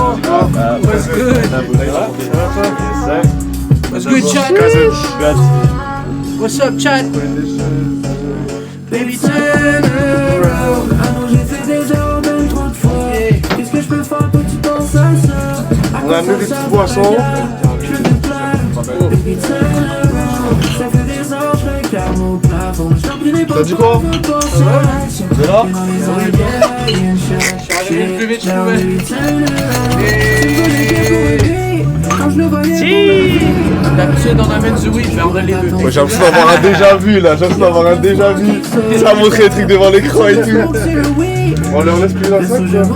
What's good? What's good, chat? What's up, chat? Baby, turn around. Ah non, j'ai fait des erreurs même trop de fois. Qu'est-ce que je peux faire pour que tu penses à ça? On a amené des petites boissons. Je te plains. Baby, turn around. Ça fait des heures, je regarde mon plafond. Je t'en prie, n'ai pas T'as dit quoi? C'est là? J'arrive le plus vite que je Quand je le voyais, pouvais. D'habitude, on amène du weed, mais on a les deux. Ouais, j'ai l'impression d'avoir un déjà vu là, j'ai l'impression d'avoir un déjà vu. Ça a montré les trucs devant l'écran et tout. On leur laisse plus dans le sac quoi.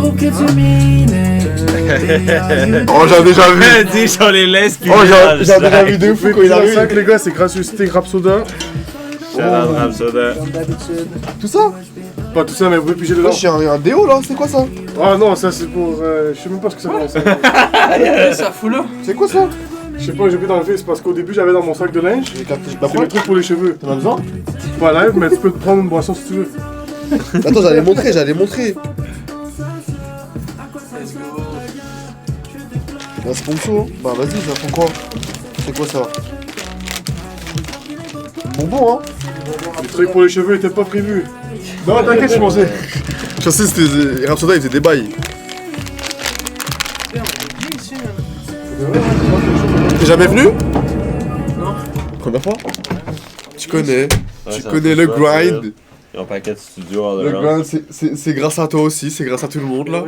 Oh j'ai déjà vu. Dis, on les laisse puis Oh j'ai déjà vu deux fous quand il Dans le arrive. sac les gars, c'est gracieuseté Rapsoda. Shout-out Rapsoda. Tout ça? Pas tout ça mais vous pouvez piger dedans. Moi j'ai un déo là, c'est quoi ça? Ah non, ça c'est pour... je sais même pas ce que ça fait. Ça fout là. C'est quoi ça? Je sais pas, j'ai pris dans le face parce qu'au début j'avais dans mon sac de linge. J'ai capté. C'est le truc pour les cheveux. T'en as besoin? Pas live, mais tu peux te prendre une boisson si tu veux. Attends, j'allais montrer. La sponsor? Bah vas-y, j'apprends quoi? C'est quoi ça? Bonbon hein? Le truc pour les cheveux était pas prévu. Non, t'inquiète, je pensais. Je sais c'était Rapsoda il faisait des bails. T'es jamais venu? Non. Première fois? Tu connais. Ouais, Tu ça connais me le fait grind. Ils ont un paquet de studios all Le around. grind, c'est grâce à toi aussi, c'est grâce à tout le monde là.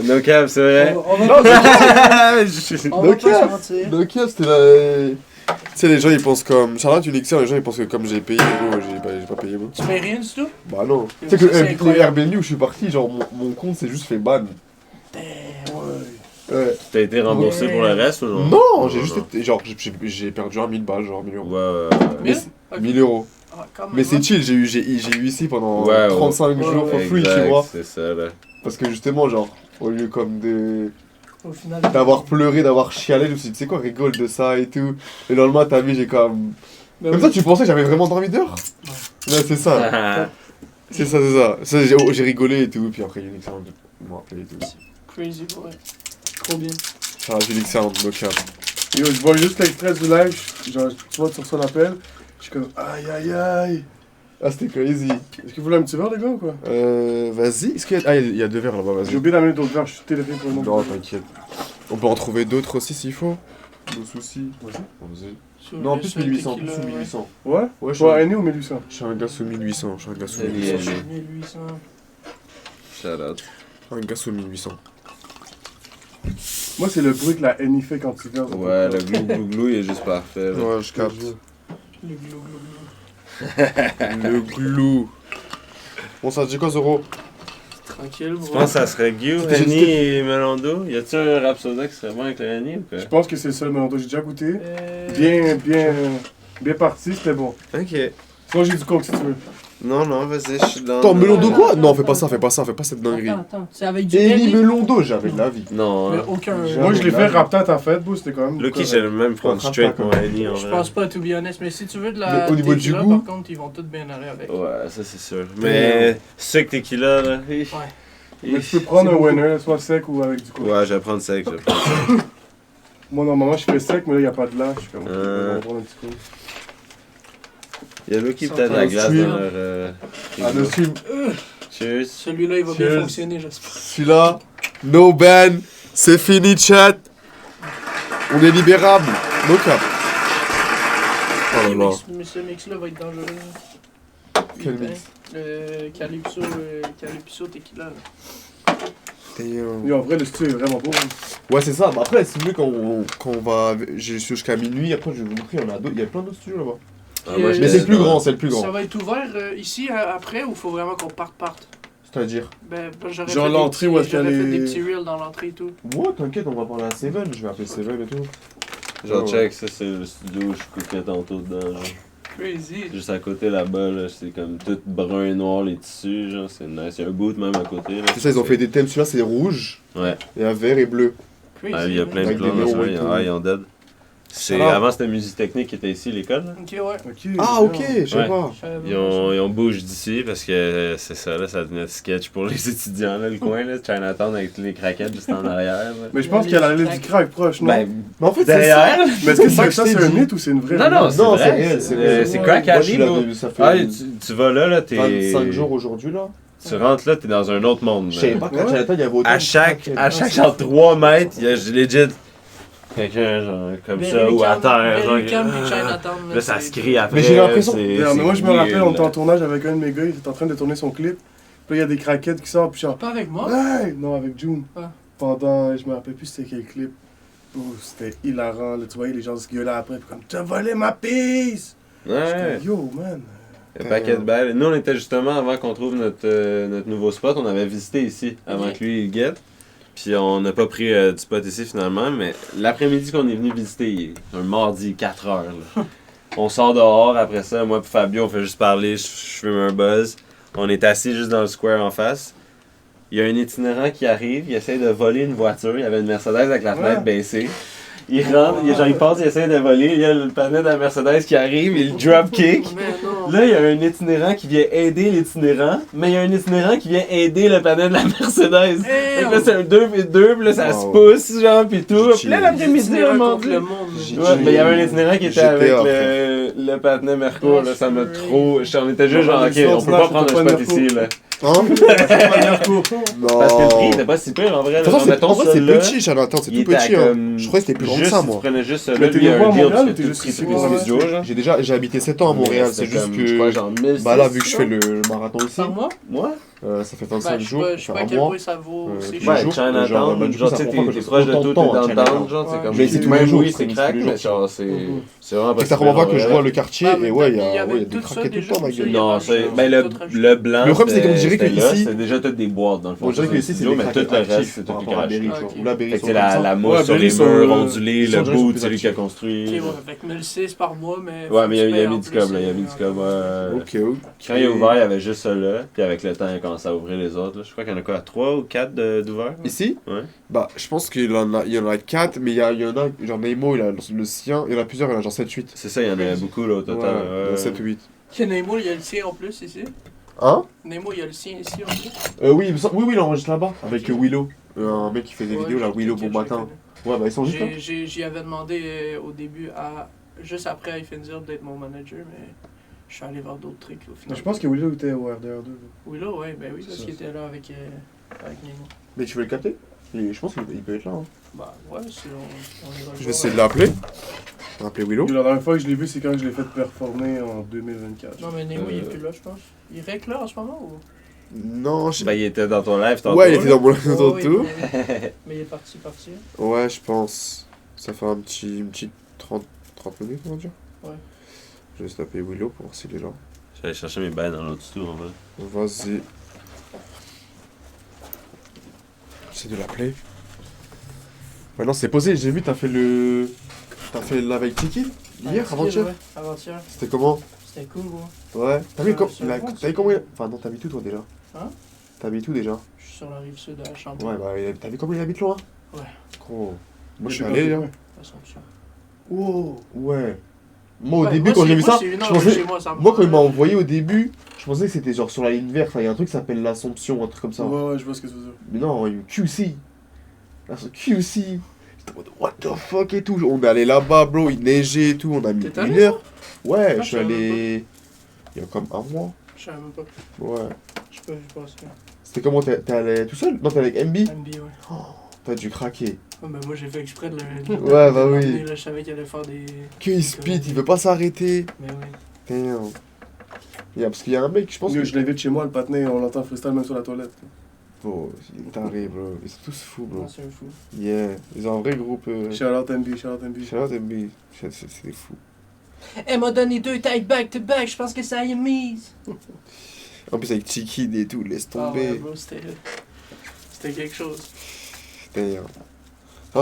No cap, c'est vrai. On va pas se mentir. Donc c'était la... Tu sais les gens ils pensent comme... Charlotte Unixer, les gens ils pensent que comme j'ai payé, gros, j'ai pas payé moi. Tu payes rien du tout? Bah non. Tu Ça, sais que c'est les incroyable. Airbnb où je suis parti, genre mon compte s'est juste fait ban. Ouais. T'as été remboursé pour le reste ou non? Non, j'ai juste été... Genre j'ai perdu 1000 balles, genre 1000 euros. Ouais. 1000? 1000 euros. Ah, quand même, Mais c'est hein. chill, j'ai eu ici pendant Ouais, 35 jours for free, tu vois. C'est ça là. Parce que justement, genre, au lieu comme de... Au final. d'avoir pleuré, d'avoir chialé, je me suis dit, tu sais quoi, rigole de ça et tout. Et le lendemain, t'as vu, j'ai comme... Comme ça, tu pensais que j'avais vraiment dormi dehors? Ouais, c'est ça. C'est ça. J'ai rigolé et tout, puis après, Unix Sound m'a appelé et tout. Crazy, ouais. Trop bien. Charles Unix Sound, no cap. Yo, je vois juste l'extrait du live. Genre, tu vois, tu reçois l'appel. Je suis comme aïe aïe aïe. Ah, c'était crazy. Est-ce que vous voulez un petit verre, les gars, ou quoi? Vas-y. Est-ce qu'il y a... Ah, il y a 2 verres là-bas, J'ai vas-y. oublié d'amener d'autres verres, je suis téléphoné pour le moment. Non, t'inquiète. On peut en trouver d'autres aussi s'il faut. Nos soucis. Vas-y. Sur Non, juste plus un 1800, tequila, plus ouais. 1800. Ouais? Ouais, Toi, Aîné ou 1800? Je suis un gars sous 1800. Je suis un gars sous C'est 1800. lié. 1800. Shout-out. Un gars sous 1800. Moi, c'est le bruit que la Annie fait quand tu viens. Ouais, le glou il est juste parfait. là. Ouais, je capte. Le glou glou glou. Le glou. Bon, ça te dit quoi, Zoro? Tranquille, Tu bro. penses que ça serait Guy, J'ai Annie et Melondo? Y a-tu un Rapsoda qui serait bon avec le Annie ou quoi? Je pense que c'est le seul melon que j'ai déjà goûté. Euh, Bien parti, c'était bon. Ok. Sinon, j'ai du coke si tu veux. Non, vas-y, je suis dans. Attends, melon d'eau quoi? Non, fais pas ça, fais pas cette dinguerie. Attends. C'est avec du Eli Henny? melon d'eau, j'avais de la vie. Non, Mais hein. aucun. Moi, je l'ai fait raptant en fait, bro, c'était quand même. Lucky, correct. j'ai le même front straight pour Annie en Je vrai. pense pas, to be honest, mais si tu veux de la Mais au niveau du tequila, goût? par contre, ils vont tous bien aller avec. Ouais, ça c'est sûr. Mais sec tequila là. Ouais. Mais tu peux prendre un winner, soit sec ou avec du coke. Ouais, je vais prendre sec, je vais prendre sec. Moi, normalement, je fais sec, mais là, il n'y a pas de lait. Je suis comme, on va prendre un petit coup. Il y a Lucky peut-être de la glace dans leur. Ah, le film. Cheers. Celui-là, il va bien Cheers. fonctionner, j'espère. Celui-là, no ban, c'est fini, chat. On est libérable. No cap. Oh là là. Mais ce mix-là va être dangereux. Quel mix? Le Calypso Tequila. Là. Et en vrai, le style est vraiment beau. hein. Ouais, c'est ça. Bah, après, c'est mieux quand on va. J'ai su jusqu'à minuit. Après, je vais vous montrer. Il y a plein d'autres studios là-bas. Ah, moi, Mais Mais j'étais c'est le plus dans- grand, c'est le plus Ça grand. va être ouvert ici après ou faut vraiment qu'on parte? C'est-à-dire. Ben, j'aurais Genre fait l'entrée où est-ce qu'il y a j'aurais fait les- des petits reels dans l'entrée et tout. Ouais, t'inquiète, on va parler à Seven. Je vais appeler Seven et tout. Genre, Ouais. check, ça c'est le studio où je cookais tantôt dedans. Genre. Crazy. Juste à côté là-bas, là, c'est comme tout brun et noir les tissus, genre, c'est nice. Il y a un boot même à côté. Là, C'est ça, ils ont fait des thèmes. Celui-là, c'est rouge. Ouais. Et un vert et bleu. Crazy. Ah, il y a plein de Avec plans des dans néons ça, et tout. ils ont dead. Avant, c'était Musique Technique qui était ici, l'école. Là. Ok, ouais. Ok. Ah, ok, je sais Ouais. pas. Je savais pas Ils ont bougé d'ici parce que c'est ça, là, ça devenait sketch pour les étudiants, là, le coin, là, Chinatown avec tous les craquettes juste en arrière. Là. Mais je pense qu'il y a la ligne du crack proche, non? Ben, Mais en fait, c'est derrière. ça. Mais est-ce que ça que ça, je t'ai c'est un dit. mythe ou c'est une vraie? Non, non, c'est Non, vrai. c'est réel, c'est réel. C'est Crack Moi, je Alley, suis là bro. depuis- ça fait Ah, tu vas là, t'es... 25 jours aujourd'hui, là. Tu rentres là, t'es dans un autre monde. Je là. savais pas qu'à Ouais. Chinatown, il y avait autant À de chaque craquettes. genre 3 mètres, il y a legit quelqu'un genre comme ça ou à terre. Genre, Berry Camp et Chinatown. là, ça se crie après. Mais j'ai l'impression- c'est- Mais moi, je me c'est rappelle, weird, on était en là. tournage avec un de mes gars, il était en train de tourner son clip. Puis là, il y a des craquettes qui sortent, puis genre, Pas avec moi. hey! Non, avec June. Ah. Pendant, je me rappelle plus c'était quel clip. Oh, c'était hilarant, là, tu voyais les gens se gueulaient après, puis comme, t'as volé ma pisse! Ouais. J'étais, yo, man. Le paquet de balles. Nous, on était justement, avant qu'on trouve notre nouveau spot, on avait visité ici, avant Ok. que lui, il guette. Puis on n'a pas pris du spot ici finalement, mais l'après-midi qu'on est venu visiter, un mardi, 4 heures, là. On sort dehors, après ça, moi et Fabio, on fait juste parler, je fume un buzz. On est assis juste dans le square en face. Il y a un itinérant qui arrive, il essaie de voler une voiture, il y avait une Mercedes avec la fenêtre baissée. Il rentre, il passe, il essaie de voler, il y a le panneau de la Mercedes qui arrive, il drop kick. Mais non. Là, il y a un itinérant qui vient aider l'itinérant, mais il y a un itinérant qui vient aider le panel de la Mercedes. Fait que là, c'est un 2v2, puis là, ça se Wow. pousse, genre, pis tout. Puis là, l'après-midi, L'itinérant on m'a contre dit. le monde. J'ai- Ouais, mais il y avait un itinérant qui était GTA, avec après. le patinet Merco, là, ça m'a Ah, trop. On était juste genre, ok, on peut pas prendre un spot ici, là. Hein? Non. Parce que le prix était pas si pire en vrai. De là. toute façon, Genre, c'est mettons, en vrai, c'est celui-là, petit, Chinatown, c'est il tout était à petit. Hein. comme- Je crois que c'était plus grand que juste, ça, si moi. tu prenais juste Mais celui-là, t'es lui, il y a venu un voir à deal, Montréal tu ou t'es fais juste tout ici prix pour du le studio, genre. J'ai habité 7 ans à Montréal, c'est juste que. Quoi, genre 1000. Bah là, vu que je fais le marathon ici, Par mois? Moi? ça fait 25 Je jours, sais ça pas fait à un quel mois. point ça vaut. C'est Ouais, cher. jours, genre, Chinatown, bah, du coup, genre, ça tu sais, prend pas t'es que proche de autant tout, de t'es temps, dans le Chinatown. down, genre, c'est Ouais. comme. Mais c'est tous les même jours, oui, c'est c'est tous crack, les mais jours. genre, c'est vraiment pas Fait que ça super, comprend pas que je en vois vrai. le quartier Ah, mais et ouais, il il y y a avait ouais, il y a tout des ça craquettes tout le déjà, temps, ma ou c'est- gueule. Non, c'est- ben le tout rajouté. blanc, Le problème, c'est qu'on dirait que c'était là, ici- c'était déjà toutes des boîtes dans le fond. On dirait que c'est ici, c'est studio, des mais tout le craquettes reste, actifs c'est par tout rapport à craché. Berry, Ah, genre. ok. Ou la Berry, Fait que sont c'est comme ça. la mousse Ouais, sur Berry les sont, murs ondulés, ils sont le déjà bout, plus c'est lui qui a actifs. construit. Ok, ouais, avec 1006 par mois, mais. Ouais, faut mais que tu il y a payes mis en du plus, cob, là, il y a mis du cob. Ok, ok. Quand il a ouvert, il y avait juste ça là, puis avec le temps, il a commencé à ouvrir les autres. Là. Je crois qu'il y en a quoi, 3 ou 4 d'ouverts? Ici? Ouais. Bah, je pense qu'il y en a 4, mais il y en a, genre Nemo, il a le sien, il y en a plusieurs, il y en a genre 7-8. C'est ça, il y en a beaucoup là au total. Ouais, 7 ou 8. Nemo, il y a le sien en plus ici. Hein? Nemo, il y a le sien ici en plus. Oui, il enregistre là-bas, avec Willow. Un mec qui fait des Ouais, vidéos, là, je- Willow, je bon le matin. connais. Ouais, bah, ils sont juste là. J'y avais demandé au début, juste après Ifenzir, d'être mon manager, mais je suis allé voir d'autres trucs au final. Je pense que Willow était au RDR2. Willow, ouais, ben oui, parce Ça, qu'il était là avec Nemo. Mais tu veux le capter? Je pense qu'il peut être là. Hein. Bah ouais, si on ira le Je vais voir. essayer de l'appeler. On va appeler Willow. La dernière fois que je l'ai vu, c'est quand je l'ai fait performer en 2024. Non, mais Nemo, il est plus là, je pense. Il règle là en ce moment ou? Non, je sais Ben, il était dans ton live tantôt. Ouais, il était dans mon Ouais, tour. oui, mais il est parti. Ouais, je pense. Ça fait une petite 30 minutes, on va dire. Ouais. Je vais juste taper Willow pour voir s'il est là. J'allais chercher mes bails dans l'autre tour en vrai. Vas-y. J'essaie de l'appeler. Ouais, non, c'est posé. J'ai vu, t'as fait le live avec Tiki hier, avant-hier. Ouais, avant-hier. C'était comment? C'était cool, gros. Ouais. T'as vu c'est bon, t'as c'est vu comment il... Enfin, non, t'habites où, toi, déjà? Hein? T'habites où, déjà? Je suis sur la rive sud de la Chambre. Ouais, bah, t'as vu comment il habite loin? Ouais. Gros. Moi, je suis allé, là. Assomption. Wow. Ouais. Moi, au Ouais, début, moi, quand c'est- j'ai vu moi, ça, c'est une je heure de pensais... chez moi, ça me Moi, quand il m'a prend- envoyé au début, je pensais que c'était genre sur la ligne verte. Enfin, il y a un truc qui s'appelle l'Assomption, un truc comme ça. Ouais, je vois ce que tu veux dire. Mais non, il y a eu QC. Là, sur QC. J'étais en mode, what the fuck et tout. On est allé là-bas, bro, il neigeait et tout. On a mis T'es 1 allé, heure. Ouais, Ah, je suis je savais allé. Il y a comme un mois. Je savais même pas. Ouais. Je sais pas, je pense que. C'était comment? T'es allé tout seul? Non, t'es avec MB? MB, ouais. T'as dû craquer. Ouais, ben moi j'ai fait exprès de le. Ouais, bah oui. l'emmener, là, je savais qu'il allait faire des. qu'il speed, il veut pas s'arrêter. Mais oui. Damn. Yeah, parce qu'il y a un mec, je pense Yo, que. je l'invite chez moi, le patinet, on l'entend freestyle même sur la toilette. Oh, il est taré, bro. Ils sont tous fous, bro. Non, c'est un fou. Yeah. Ils ont un vrai groupe. Shout out MB, shout out MB. Shout out MB. C'est des fous. Elle m'a donné 2 tailles back-to-back, je pense que ça y est mise. En plus, avec Chiquid et tout, laisse Ah ouais, tomber. bro, c'était quelque chose. Damn.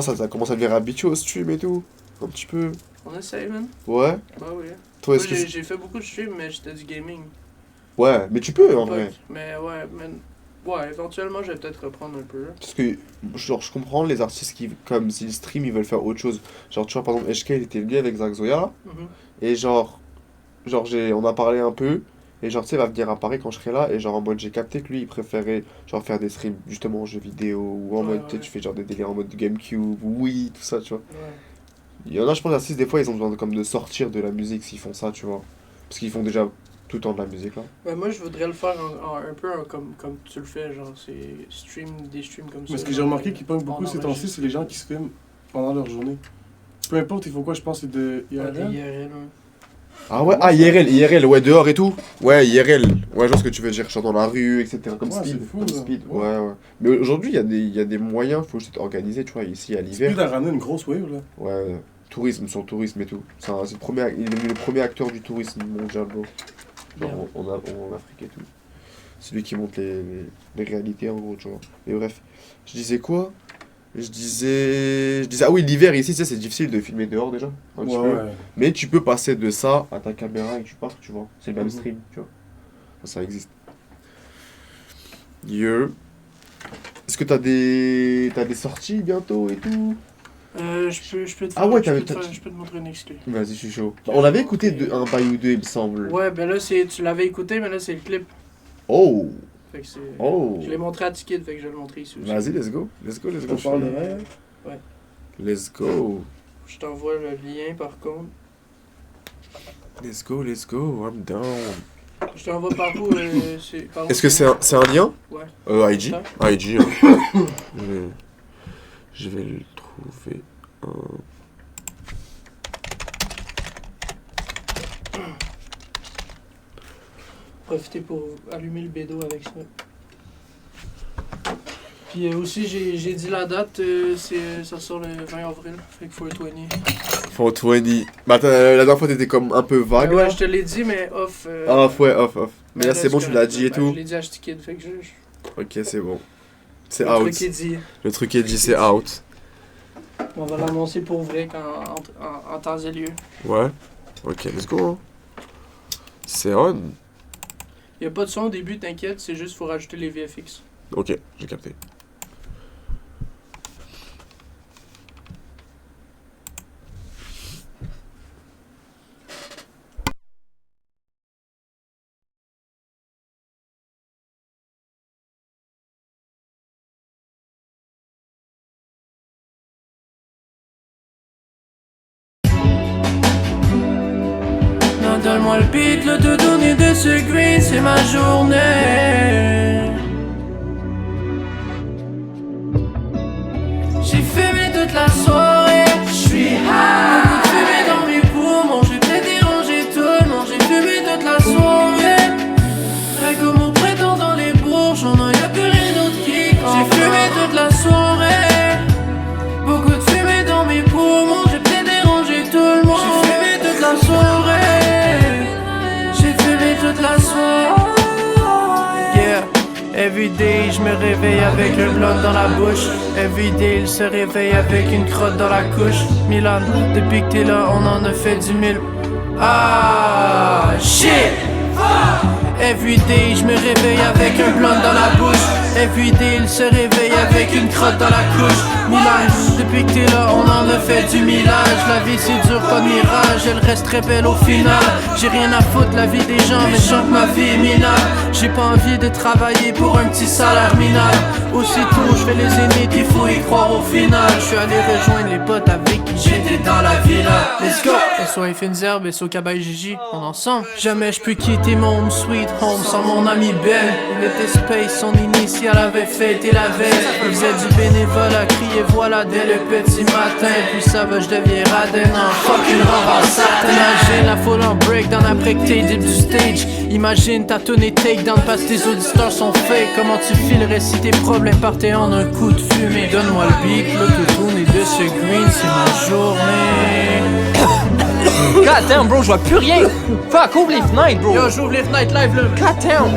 Ça commence à devenir habitué au stream et tout. Un petit peu. On essaye, man. Ouais. Bah oui. Toi, Moi, est-ce que. j'ai fait beaucoup de streams, mais j'étais du gaming. Ouais, mais tu peux en Pas- vrai. Mais ouais, man. Ouais, éventuellement, je vais peut-être reprendre un peu. Parce que, genre, je comprends les artistes qui, comme s'ils stream, ils veulent faire autre chose. Genre, tu vois, par exemple, HK, il était venu avec Zach Zoya, là, Mhm. et on a parlé un peu, et genre, tu sais, il va venir à Paris quand je serai là, et genre, en mode, j'ai capté que lui, il préférait, genre, faire des streams, justement, en jeux vidéo, ou en Ouais, mode, tu sais, ouais. tu fais genre des délires en mode GameCube, oui, tout ça, tu vois. Ouais. Il y en a, je pense, les artistes, des fois, ils ont besoin comme de sortir de la musique s'ils font ça, tu vois. Parce qu'ils font déjà tout le temps de la musique, là. Ouais, moi, je voudrais le faire un peu comme tu le fais, genre, c'est des streams comme ça. Mais ce que j'ai remarqué qui pogne On beaucoup ces temps-ci, enregistre. c'est les gens qui se filment pendant leur journée. Peu importe, ils font quoi, je pense, c'est de Ouais, des IRL. IRL, ouais. Ah ouais, ah, IRL, ouais, dehors et tout. Ouais, IRL. Ouais, je vois ce que tu veux dire, genre dans la rue, etc. Comme Ouais, Speed. c'est fou, Comme là. Speed, Ouais. ouais, ouais. Mais aujourd'hui, il y a des moyens, faut juste être organisé, tu vois, ici à l'hiver. Speed a ramené une grosse wave, là. Ouais, tourisme sur le tourisme et tout. C'est le premier, il est devenu le premier acteur du tourisme mondial, bro. Genre en Afrique et tout. C'est lui qui montre les réalités en gros, tu vois. Mais bref, je disais quoi? Je disais, ah oui, l'hiver ici, tu sais, c'est difficile de filmer dehors déjà. Un petit peu. Ouais. Mais tu peux passer de ça à ta caméra et tu pars, tu vois. C'est le même Mhm. stream, tu vois. Ça existe. Yeah. Est-ce que t'as des sorties bientôt et tout? Je peux te Ah ouais, je peux te montrer une exclu. Vas-y, je suis chaud. On avait écouté un bail ou deux, il me semble. Ouais, ben là, tu l'avais écouté, mais là, c'est le clip. Oh! Fait que c'est... Oh! Je l'ai montré à Tikid, fait que je vais le montrer ici aussi. Vas-y, let's go. Let's go, let's go. On parle de rien. Let's go. Je t'envoie le lien, par contre. Let's go, let's go. I'm down. Je t'envoie par où, par où Est-ce que c'est un lien? Ouais. IG? Ça? IG, hein. Je vais le trouver. Profiter pour allumer le bédo avec ça. Puis aussi, j'ai dit la date, ça sort le 20 avril, fait qu'il faut être 20. 420. Bah attends, la dernière fois t'étais comme un peu vague là. Ouais, je te l'ai dit, mais off. Off, ouais, off. Mais là c'est bon, tu l'as dit et tout. Je l'ai dit à Tikid, fait que Ok, c'est bon. C'est le out. truc est dit. Le truc est dit, c'est out. On va l'annoncer pour vrai en temps et lieu. Ouais. Ok, let's go. Hein. C'est on. Il a pas de son au début, t'inquiète, c'est juste faut rajouter les VFX. Ok, j'ai capté. Non, donne-moi le beat, le doudoune de ce green, c'est ma journée. J'ai fumé toute la soirée, j'suis high. Beaucoup de fumée dans mes poumons, j'ai peut-être dérangé tout le monde. J'ai fumé toute la soirée. Très comme on prétend dans les bourges, on en y'a plus rien d'autre qui compte. J'ai fumé toute la soirée. Beaucoup de fumée dans mes poumons, j'ai peut-être dérangé tout le monde. J'ai fumé toute la soirée. J'ai fumé toute la soirée. Yeah. Everyday, je me réveille avec le blunt dans la bouche. Everyday, il se réveille avec une crotte dans la couche. Milan, depuis que t'es là, on en a fait 10 000. Ah, shit! Everyday, je me réveille avec un blunt dans la bouche. Everyday, il se réveille avec une crotte dans la couche. Milan, depuis que t'es là, on en a fait du millage. La vie c'est dur, pas de mirage, elle reste très belle au final. J'ai rien à foutre la vie des gens, mais je sens que ma vie est minable. J'ai pas envie de travailler pour un petit salaire minable. Aussitôt, je fais les zéniths, il faut y croire au final. Je suis allé rejoindre les potes avec qui j'étais dans la villa. Let's go! SO Fines Herbes, SO Cabaye Gigi, on ensemble. Jamais je peux quitter mon home sweet home sans mon ami Ben. Il était space, son initial avait fêté la veille. Il faisait du bénévolat, crier voilà dès le petit matin. Puis ça va, je deviens radin en fucking rare en satin. Imagine la foule en breakdown après que t'es deep du stage. Imagine ta tournée takedown parce que tes auditeurs sont fake. Comment tu filerais si tes problèmes partaient en un coup de fumée? Donne-moi le beat, l'autotune et de ce green, c'est ma journée. God damn, bro, je vois plus rien. Fuck, ouvre les fenêtres, bro. Yo, j'ouvre les fenêtres live là. God damn.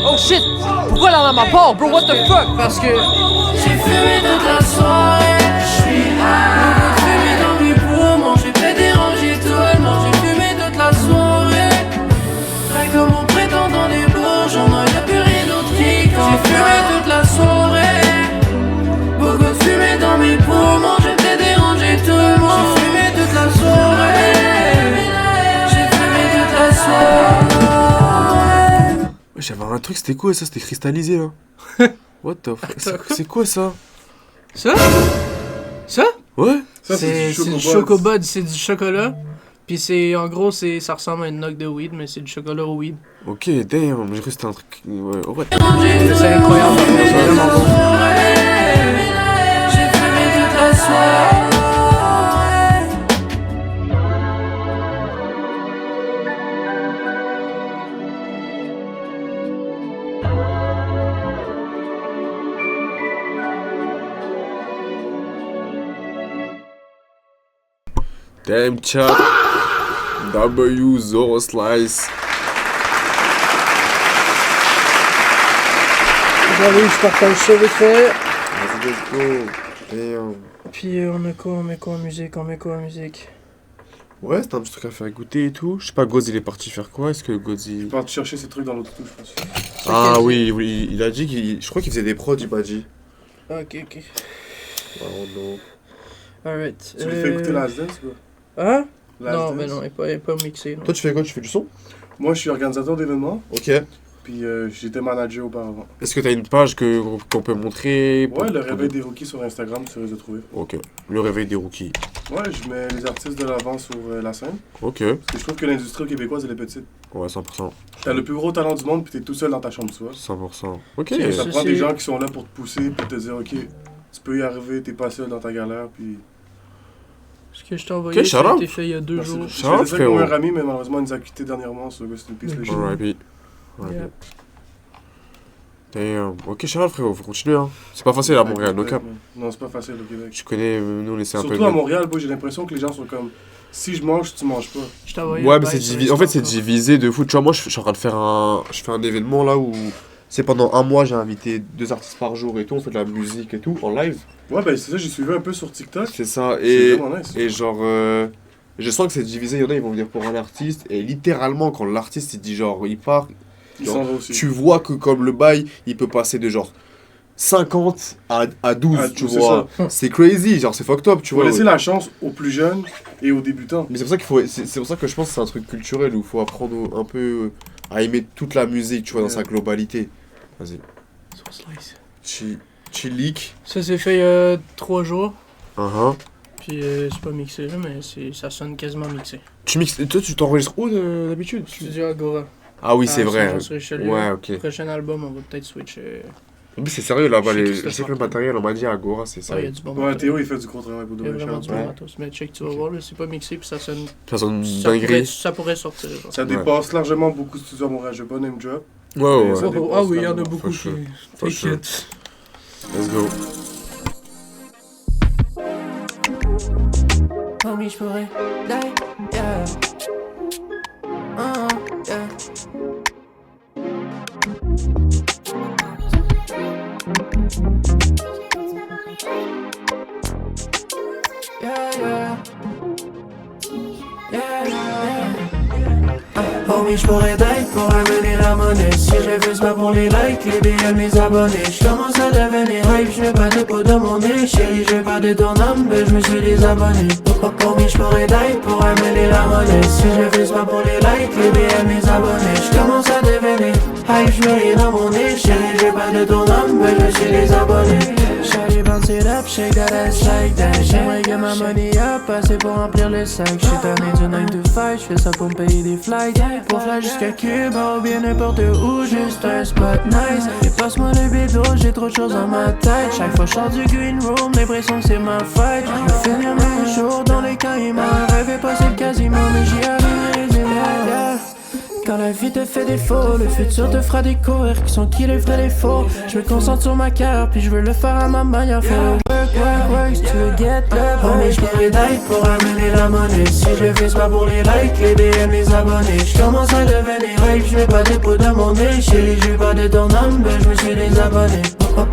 Oh shit. Pourquoi elle en a ma part, bro? What the fuck? Parce que J'ai fumé toute la soirée, j'suis high. Beaucoup de fumée dans mes poumons, j'ai fait déranger tout le monde. J'ai fumé toute la soirée. Très comme on prétend dans les bourges, on en y'a plus rien d'autre qui un truc, c'était quoi ça? C'était cristallisé là. What the fuck? C'est quoi ça? Ça? Ça? Ouais? Ça, C'est du chocobud, c'est du chocolat. Puis c'est, en gros, ça ressemble à une knock de weed, mais c'est du chocolat au weed. Ok, damn, j'ai cru que c'était un truc. Ouais, ouais. C'est incroyable, c'est vraiment bon. J'ai fumé toute la soirée. Damn chat. W Zoro Slice. J'arrive, je partage ça vite fait. Vas-y, let's go. Damn. Puis on met quoi en musique? Ouais, c'était un petit truc à faire goûter et tout. Je sais pas, Goz il est parti faire quoi? Est-ce que Goz il. Il part chercher ses trucs dans l'autre tout, je pense. Ah oui, oui, il a dit qu'il. Je crois qu'il faisait des prods, il m'a dit. Ok. Oh non. Alright. Tu lui fais écouter Last Dance ou quoi? Hein? Last Non, Dance? mais non, il est pas mixé. Non. Toi, tu fais quoi? Tu fais du son? Moi, je suis organisateur d'événements, Ok. puis j'étais manager auparavant. Est-ce que t'as une page qu'on peut montrer? Ouais, le réveil des rookies sur Instagram, tu risques de trouver. Ok. Le réveil des rookies. Ouais, je mets les artistes de l'avant sur la scène. Ok. Parce que je trouve que l'industrie québécoise, elle est petite. Ouais, 100%. T'as le plus gros talent du monde, puis t'es tout seul dans ta chambre, tu vois. 100%. Ok. C'est Ça ça, prend c'est- des gens qui sont là pour te pousser, pour te dire, ok, tu peux y arriver, t'es pas seul dans ta galère, puis... Ce que je t'ai envoyé, Ok, ça a shout-out. été fait il y a 2 Merci. jours. Je Ça va, faisais ça avec mon frérot? meilleur ami, mais malheureusement, il nous a quittés dernièrement, ce gars, c'est une piste légère. R.I.P. Yeah. Damn. Ok, Charles, frérot, faut continuer. Hein. C'est pas facile à Montréal, no cap. Non, c'est pas facile au Québec. Tu connais, nous, on essaie un peu. Surtout à Montréal, j'ai l'impression que les gens sont comme, si je mange, tu manges pas. Je t'ai envoyé Ouais, un mais bail c'est sur divisé. En fait, c'est Insta, divisé de fou. Tu vois, moi, je suis en train de faire un. Je fais un événement là où. C'est pendant un mois, j'ai invité 2 artistes par jour et tout. On fait de la musique et tout, en live. Ouais, ben c'est ça, j'ai suivi un peu sur TikTok. C'est ça. C'est Et, vraiment nice. et genre. Je sens que c'est divisé. Il y en a, ils vont venir pour un artiste. Et littéralement, quand l'artiste, il dit genre, il part. Il s'en va aussi. Tu vois que comme le bail, il peut passer de genre 50 à 12, Ah, tu c'est vois. C'est crazy, genre c'est fucked up, tu Tu vas vois. laisser la chance aux plus jeunes et aux débutants. Mais c'est pour ça qu'il faut, c'est pour ça que je pense que c'est un truc culturel où il faut apprendre un peu à aimer toute la musique, tu vois, dans sa globalité. Vas-y. sur Slice. Chillik. Ça s'est fait il y a 3 jours. Uh-huh. Puis c'est pas mixé là, mais ça sonne quasiment mixé. Tu mixes, toi tu t'enregistres où d'habitude? Studio Agora. Ah oui, c'est vrai. Sur Richelieu. Ouais, ok. Prochain album, on va peut-être switcher. En plus c'est sérieux là-bas, Je sais je que sais c'est que le fort. matériel, on m'a dit à Agora, c'est Ah, il y a sérieux. du bon Ouais, matos. Théo, il fait du gros travail pour Il y a Double vraiment du Champ. bon Ouais. matos. Mais check, tu vas voir, là, c'est pas mixé, puis ça sonne. Ça sonne Ça pourrait, dinguerie. ça pourrait sortir. Genre. Ça dépasse largement beaucoup de studios à Montréal. Je vais pas name drop. Ouais, ouais, Mais ça ouais. dépasse Ah oui, il y en a largement. beaucoup qui. sure. For sure. T'inquiète. Let's go. Homie, j'pourrais die, yeah. Yeah. Yeah. Homie, j'pourrais die pour amener la monnaie. Si je fais pas pour les likes, les DM, les abonnés. J'commence à devenir hype, j'mets pas de peau dans mon nez. Chérie, je veux pas de ton âme, mais j'me suis désabonné. Homie, j'pourrais die pour amener la monnaie. Si je fais pas pour les likes, les DM, les abonnés. J'commence à devenir hype, j'mets rien dans mon nez. Chérie, je veux pas de ton âme, mais j'me suis désabonné. Shawty bounce it up, shake that ass like that. J'aimerais get ma money up, assez pour remplir le sac. J'suis tanné du 9 to 5, j'fais ça pour me payer des flights. Pour fly jusqu'à Cuba ou bien n'importe où, juste un spot nice. Et passe-moi le bédo, j'ai trop de choses dans ma tête. Chaque fois j'sors du green room, l'impression que c'est ma fête. J'veux finir mes jours dans les caïmans. Rêve est passé quasiment, mais j'y arrive les yeah. Quand la vie te fait défaut, le futur te fera découvrir qui sont qui les vrais les faux. Je me concentre sur ma carrière, puis je veux le faire à ma manière. Faut work, si tu veux get up. Homie, j'pourrais die pour amener la monnaie. Si je fais pas pour les likes, les DM, les abonnés. J'commence à devenir hype, j'mets pas de peau dans mon nez. Chérie, j'veux pas de ton âme, ben j'me suis désabonné.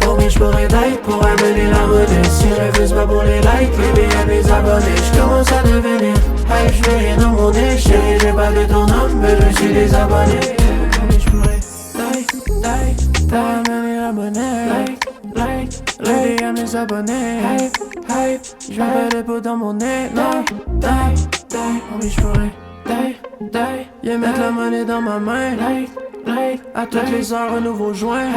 Homie, j'pourrais die pour amener la monnaie. Si je fais pas pour les likes, les DM, les abonnés. J'commence à devenir hype, j'mets rien dans mon nez. Chérie, j'veux pas de ton âme, ben j'me suis désabonné. Homie, j'pourrais die pour amener la monnaie. Les DM, les abonnés. Hype, j'veux pas de peau dans mon nez. Non, die, homie, j'pourrais die. Yeah, mettre la monnaie dans ma main. À toutes les heures un nouveau joint.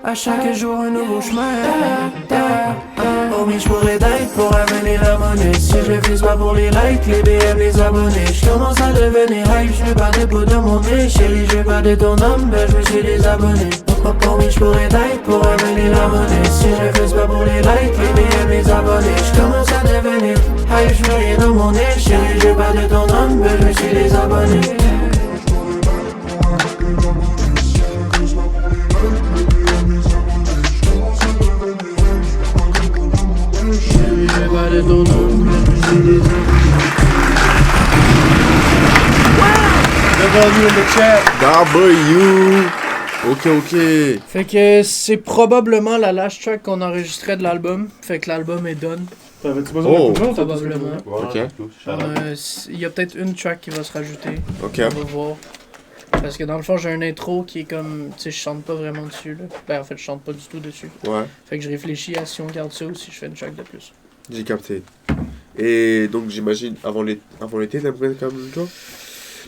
À chaque jour un nouveau chemin. Oh mais j'pourrais d'être pour amener la monnaie. Si je vise pas pour les likes, les DM, les abonnés. J'commence à devenir hype, j'veux pas de peau dans mon nez. Chérie, j'veux pas de ton homme, ben j'me suis désabonné. Oh mais j'pourrais d'être pour amener la monnaie. Si je vise pas pour les likes, les DM, les abonnés. J'commence à devenir hype, j'veux rien dans mon nez. Chérie, j'veux pas de ton homme, ben j'me suis désabonné. Pas de ton nom, Bienvenue in the chat. W. Ok. Fait que c'est probablement la last track qu'on enregistrait de l'album. Fait que l'album est done. T'avais-tu besoin d'un coup de main ou t'as tout Probablement. Ok. Il y a peut-être une track qui va se rajouter. Ok. On va voir. Parce que dans le fond, j'ai un intro qui est comme. Tu sais, je chante pas vraiment dessus. Là. Ben, en fait, je chante pas du tout dessus. Ouais, Fait que je réfléchis à si on garde ça ou si je fais une track de plus. j'ai capté. Et donc j'imagine avant l'été, t'aimerais comme toi?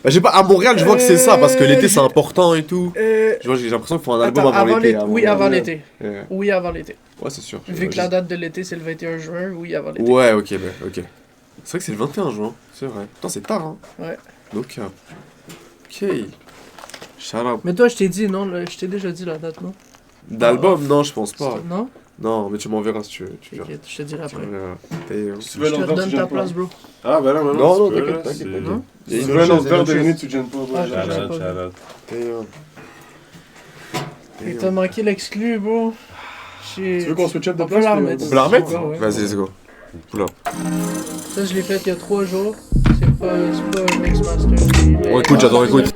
Bah, j'ai pas, à Montréal, je vois que c'est ça, parce que l'été c'est important et tout. Je vois, j'ai l'impression qu'il faut un album Attends, avant l'été. Oui, avant l'été. Ouais, Oui, avant l'été. ouais, c'est sûr. Vu que la date de l'été, c'est le 21 juin, oui, avant l'été. Ouais, ok. C'est vrai que c'est le 21 juin, c'est vrai. Putain, c'est tard, hein. Ouais. Donc, ok. Shout out. Mais toi, je t'ai dit, non, je t'ai déjà dit la date, non? D'album, non, je pense pas. Non? Non, mais tu m'enverras si tu veux. Tu verras. T'inquiète, je te dirai Tu après. verras. Si tu Je veux te l'envers, redonne tu ta gênes pas. place, bro. Ah, ben non, Non, tu peux, t'inquiète, là, t'inquiète. c'est- Non? Il y a Si une tu veux chose, l'envers il y a de une Vinny, chose. tu gênes pas. Ah, ouais. j'ai Shout out, pas shout vu. out. Et t'as manqué l'exclu, bro. Tu veux qu'on switch up de On peut place? la puis remettre. On peut la remettre? Ouais. Vas-y, let's go. Oula. Ça, je l'ai fait il y a 3 jours. C'est pas un mix master. On écoute, j'adore, écoute.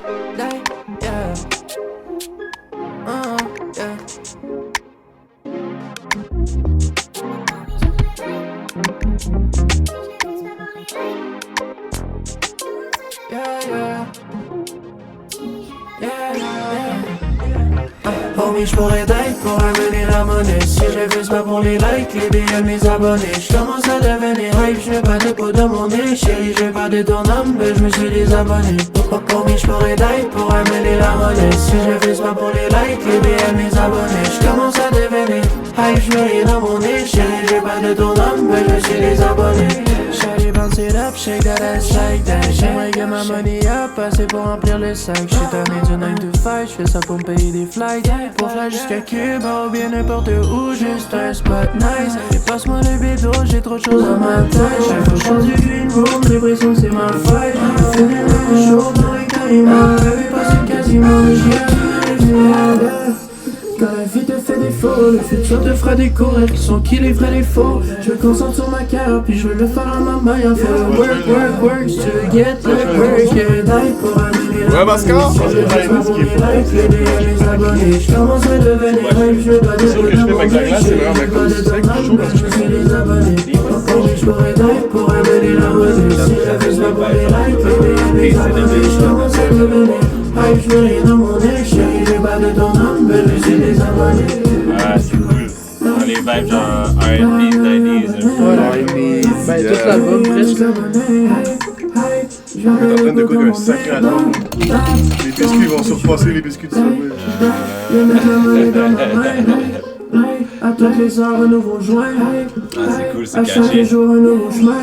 Oh mais j'pourrais d'être pour amener la monnaie. Si je vise pas pour les likes, les DM, les abonnés. J'commence à devenir hype, j'veux pas de peau dans mon nez. Chérie, j'veux pas de ton homme, ben j'me suis désabonné. Oh mais j'pourrais d'être pour amener la monnaie. Si je vise pas pour les likes, les DM, les abonnés. J'commence à devenir hype, j'veux rien dans mon nez. Chérie, j'veux pas de ton homme, ben j'me suis désabonné. Shawty bounce it up, shake that ass like that. J'aimerais get ma money up, assez pour remplir le sac. J'suis tanné du 9 to 5, j'fais ça pour me payer des flights. Pour fly jusqu'à Cuba ou bien n'importe où, juste un spot nice. Et passe-moi le bédo, j'ai trop de choses à ma tête. Chaque fois j'sors du green room, dépression c'est ma fight. Je fais des mêmes jours dans les caïmans. Rêver passe quasiment, j'y ai. Quand la vie te fait défaut, le futur te fera découvrir qui sont qui les vrais les faux. Je me concentre sur ma carte, puis je veux le faire à ma manière. Faire le work, to get the work. Yeah, die pour amener la Ouais, Mascara. monnaie. Si je fais pas pour les likes, les DM, les abonnés. Je commence à devenir hype, je veux pas de sûr que je fais avec la glace, c'est meilleur, mais comme c'est sec, c'est chaud parce que je suis les abonnés. Oh, mais je pourrais die pour amener la monnaie. Si je fais pas pour les likes, les DM, les abonnés. Je commence à devenir hype, je veux rien dans mon nez. Chérie, j'ai pas de ton homme, mais je suis les abonnés. Ah, c'est cool. Dans les vibes genre R&B, 90s. Ben, tout l'album, presque. On est en train de courir un sacré album. Les biscuits vont surpasser les biscuits de Subway. À toutes les heures, un nouveau joint. Ah, c'est cool, c'est À chaque caché. jour, un nouveau chemin.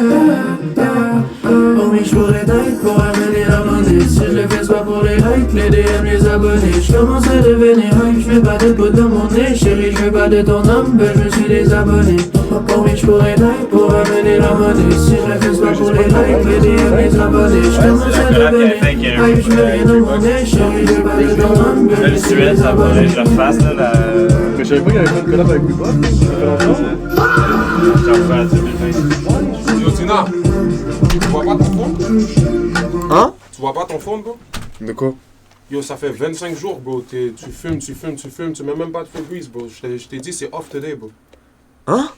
Oh, mais j'pourrais d'être pour amener la monnaie. Si je le fais pas pour les likes, les DM, les abonnés. J'commence à devenir hype, j'veux pas de peau dans mon nez. Chérie, j'veux pas de ton homme, ben j'me suis désabonné. Oh, mais j'pourrais d'être pour amener la monnaie. Si je le fais pas pour les likes, les DM, les abonnés. J'commence à devenir hype, j'veux rien dans mon nez. Chérie, j'veux pas de ton homme, ben Le j'me suis visuel, ça va, désabonné. je refasse là, la. Mais je savais pas qu'il y avait pas de collab avec Weebot. Ça fait longtemps. Je refais à 2020. Yo Tina, tu vois pas ton phone? Hein? Tu vois pas ton phone, bro? De quoi? Yo, ça fait 25 jours, bro. Tu fumes, tu mets même pas de Febreze, bro. Je t'ai dit, c'est off today, bro. Hein?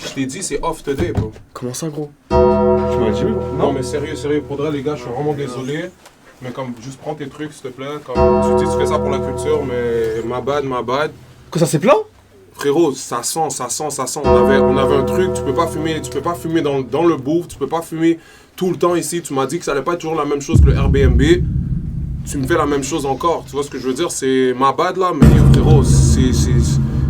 Je t'ai dit, c'est off today, bro. Comment ça, gros? Tu m'as dit? Non, mais sérieux, faudrait, les gars, je suis vraiment désolé. Mais comme, juste prends tes trucs, s'il te plaît. Comme, tu dis, tu fais ça pour la culture, mais ma bad. Quoi, ça c'est plein? Frérot, ça sent. On avait un truc, tu peux pas fumer dans le booth, tu peux pas fumer tout le temps ici. Tu m'as dit que ça allait pas être toujours la même chose que le Airbnb. tu me fais la même chose encore. Tu vois ce que je veux dire? C'est ma bad là, mais frérot,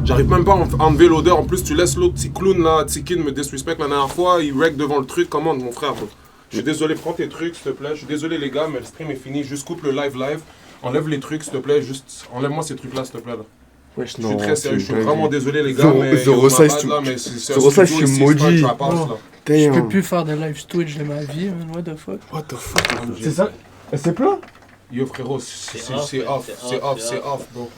j'arrive même pas à enlever l'odeur. En plus, tu laisses l'autre petit clown là, petit kid me disrespect la dernière fois, il wreck devant le truc. Commande, mon frère, bro. Je suis désolé, prends tes trucs, s'il te plaît. Je suis désolé, les gars, mais le stream est fini. Juste coupe le live. Enlève les trucs, s'il te plaît. Juste enlève-moi ces trucs là, s'il te plaît. Là. Wesh, Je suis très sérieux, je suis vraiment désolé, les gars. mais Zoro Size, je suis maudit. Je peux plus faire de live Twitch de ma vie, man. What the fuck? What the fuck? C'est ça? C'est plein? Yo, frérot, c'est off, bro.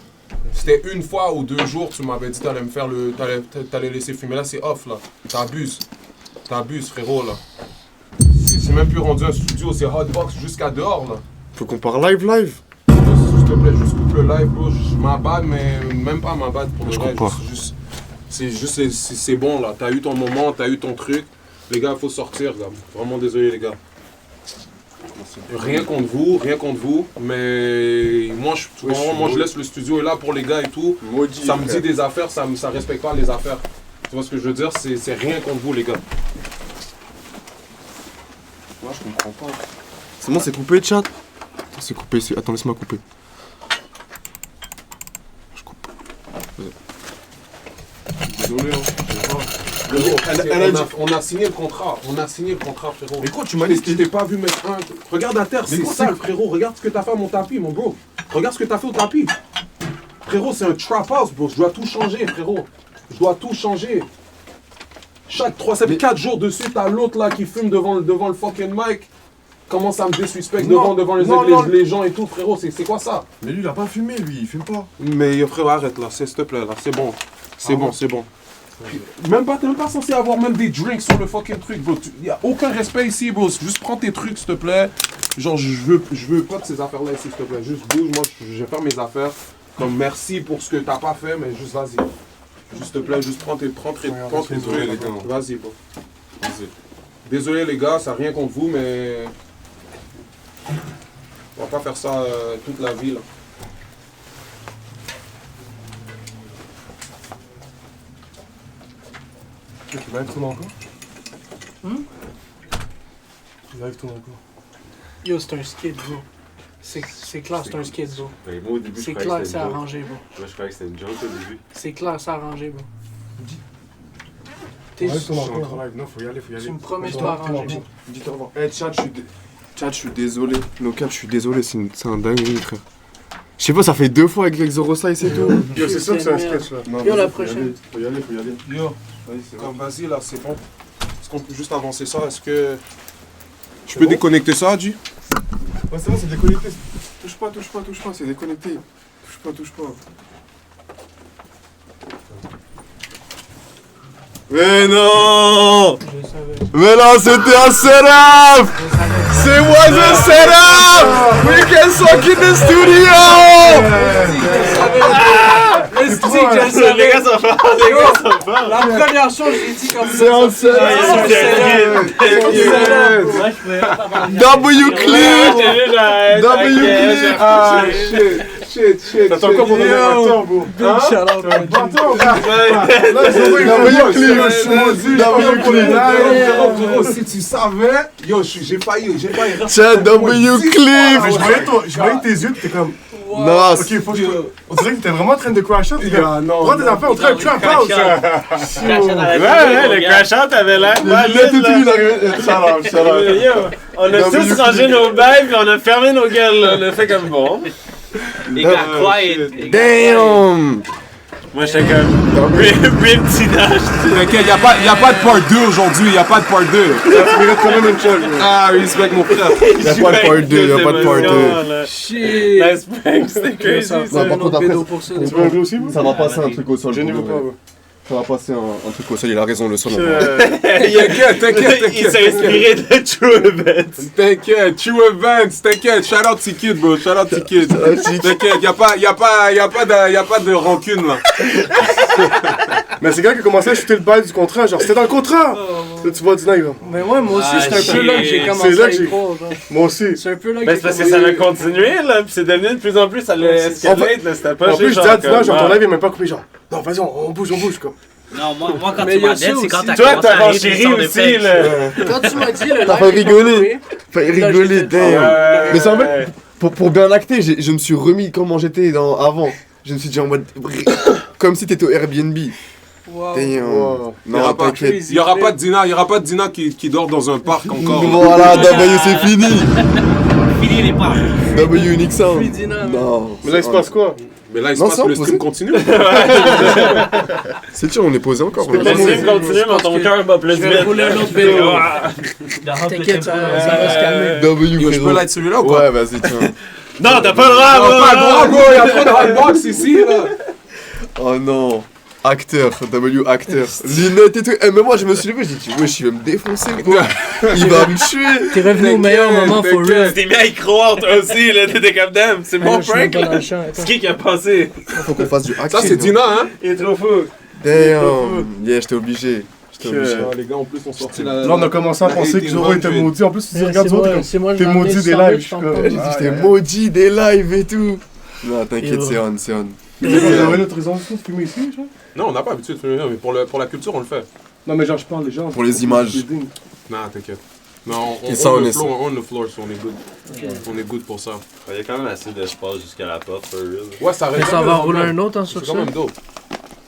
C'était une fois ou 2 jours, tu m'avais dit t'allais me faire t'allais laisser fumer. Là, c'est off, là. T'abuses, frérot, là. C'est même plus rendu un studio, c'est hotbox jusqu'à dehors, là. Faut qu'on parle live. S'il te plaît, juste coupe le live, bro. Ma bad, mais même pas ma bad pour le live. C'est bon, là. T'as eu ton moment, t'as eu ton truc. Les gars, faut sortir, gars. Vraiment désolé, les gars. Rien contre vous, mais moi je laisse le studio là pour les gars et tout. Maudit, ça me dit des affaires, ça respecte pas les affaires. Tu vois ce que je veux dire? C'est rien contre vous, les gars. Moi je comprends pas. C'est bon, c'est coupé, chat? C'est coupé, attends, laisse-moi couper. Je coupe. Désolé, hein. On a signé le contrat, frérot. Mais quoi, tu m'as dit que je t'ai pas vu mettre un. Regarde à terre, c'est sale, frérot. Regarde ce que t'as fait à mon tapis, mon bro. Regarde ce que t'as fait au tapis. Frérot, c'est un trap house, bro. Je dois tout changer, frérot. Chaque 4 jours de suite, t'as l'autre là qui fume devant le fucking mic. Commence à me disrespect devant les gens et tout, frérot. C'est quoi ça? Mais lui, il a pas fumé, lui, il fume pas. Mais frérot, arrête là, s'il te plaît, là. C'est bon. C'est bon. T'es même pas censé avoir même des drinks sur le fucking truc, bro. Y'a aucun respect ici, bro. Juste prends tes trucs, s'il te plaît. Genre, je veux pas de ces affaires-là ici, s'il te plaît. Juste bouge, moi, je vais faire mes affaires. Comme merci pour ce que t'as pas fait, mais juste vas-y. Juste, s'il te plaît, juste prends tes trucs. Vas-y, bro. Vas-y. Désolé, les gars, ça n'a rien contre vous, mais. On va pas faire ça toute la vie, là. Tu vas tourner encore? Tu vas tourner encore? Yo, c'est un skid, bro. C'est clair, c'est un skid, bro. C'est clair, c'est arrangé, bro. Moi, je croyais que c'était une joke au début. C'est clair, c'est arrangé, bro. Tu vas tourner encore live? Non, faut y aller. Tu me promets, toi, arrangé, bro. Dis au revoir. Eh, chat, je suis désolé. Local, je suis désolé, c'est un dinguerie, frère. Je sais pas, ça fait 2 fois avec Zoro Size et tout. Yo, c'est sûr que c'est un sketch là. Yo, la prochaine. Faut y aller. Yo, vas-y là, c'est bon. Est-ce qu'on peut juste avancer ça? Est-ce que. Je peux déconnecter ça, G? Ouais, c'est bon, c'est déconnecté. Touche pas, c'est déconnecté. Touche pas. Mais non! Je savais. Mais là, c'était un setup! C'est was a setup! We can suck in the studio! Les gars sont forts, La première chose, j'ai dit comme ça. C'est un setup! W clip! Ah, shit. T'attends encore pour donner un acteur, bro. Big shout-out, man. Frérot, si tu savais, yo, j'ai failli. Chat W clip! Je voyais tes yeux, t'étais comme. Non, Ok, faut que je. On dirait que t'étais vraiment en train de crash out. Non. Prends tes affaires, on dirait un trap house. Ouais, le crash-out avait l'air. On a tous rangé nos bails puis on a fermé nos gueules, là. On a fait comme bon. It got quiet. Damn! Moi, j'étais comme. Rip Tinage. T'inquiète, y'a pas de part 2 aujourd'hui, y'a pas de part 2. Tu mérites quand même une chose. Ah, respect mon frère. Y'a pas de part 2, y'a pas de part 2. Shit. Nice prank, c'était crazy. Ça Ça. va un autre bédo pour ça. Tu veux un jeu aussi, bro? Ça va passer un truc au sol. Je n'y veux pas, bro. Ça va passer un truc au sol, il a raison, le sol. T'inquiète. Il s'est inspiré de True Events. T'inquiète, True Events, t'inquiète, shout out T-Kid, bro, shout out T-Kid. T'inquiète, y'a pas de rancune là. Mais c'est quelqu'un qui a commencé à chuter le bail du contrat, genre c'était dans le contrat! Là tu vois du live. Mais ouais, moi aussi, c'est un peu là que j'ai C'est commencé là à que y j'ai- croire, genre. Moi aussi. C'est un peu là que Ben, j'ai c'est parce que commencé. ça a continué, là, pis c'est devenu de plus en plus, ça l'a escalade, là, c'était pas En plus, je genre dis à Tina, comme, genre ton ah. live est même pas coupé, genre. Non, vas-y, on bouge, comme. Non, moi quand Mais tu y a m'as ça dit, c'est quand aussi. t'as Toi, commencé t'as à rire des renchéri sons de aussi, fake. là. Quand tu m'as dit le live. T'as fait est pas rigoler. coupé, Fait là, rigoler, j'étais damn. fort. Mais c'est en fait, pour bien acter, je me suis remis comment j'étais avant. Je me suis dit en mode. Comme si t'étais au Airbnb. Wow. Non, Il y aura pas de Dina qui dort dans un parc encore. Voilà, W c'est fini. Fini les parcs. W unique sound. Free Dina, man. Non. Mais là, il se passe quoi? Mais là, il se Non, passe ça, que le posé. stream continue. C'est sûr, on est posé encore. Le stream continue, mais ton cœur bat plus Je vais vite. rouler un autre vidéo. T'inquiète, Ça va se calmer. W Yo, je peux frérot. light celui-là ou pas? Ouais, vas-y, tiens. Non, t'as pas le droit, Ah, bro. pas le droit, bro, il y a trop de hardbox ici, là. Oh non. Acteur, W acteur. Lunettes et tout. Eh, mais moi, je me suis levé, j'ai dit, wesh, il va me défoncer, quoi. Il va me tuer. T'es revenu au meilleur moment, for real. T'es mis à y croire, toi aussi, là. T'étais comme damn. C'est mon Je suis même prank, pas dans là. le champ. C'est qui a passé? Faut qu'on fasse du acting. Ça, c'est Dina, hein? Il est trop fou. Damn. Yeah, j'étais obligé. J'étais obligé. Ah, les gars, en plus, on sortit la. Là, on a commencé à penser que Zoro était maudit. En plus, si tu regardes Zoro, t'es comme. C'est moi, T'es maudit des lives. Je suis comme. J'ai dit, j'étais maudit des lives et tout. Non, t'inquiète, Et c'est on, c'est on. Vous avez l'autorisation de filmer ici, genre? Non, on n'a pas l'habitude de filmer, mais pour la culture, on le fait. Non, mais genre, je parle des gens. Pour les images. Non, t'inquiète. Non, Et ça, on est on the floor, so on est good. On est good pour ça. Il y a quand même assez d'espace jusqu'à la porte, for real. Ouais, ça reste. Ça va rouler un autre, hein, sur C'est ça. quand même dope.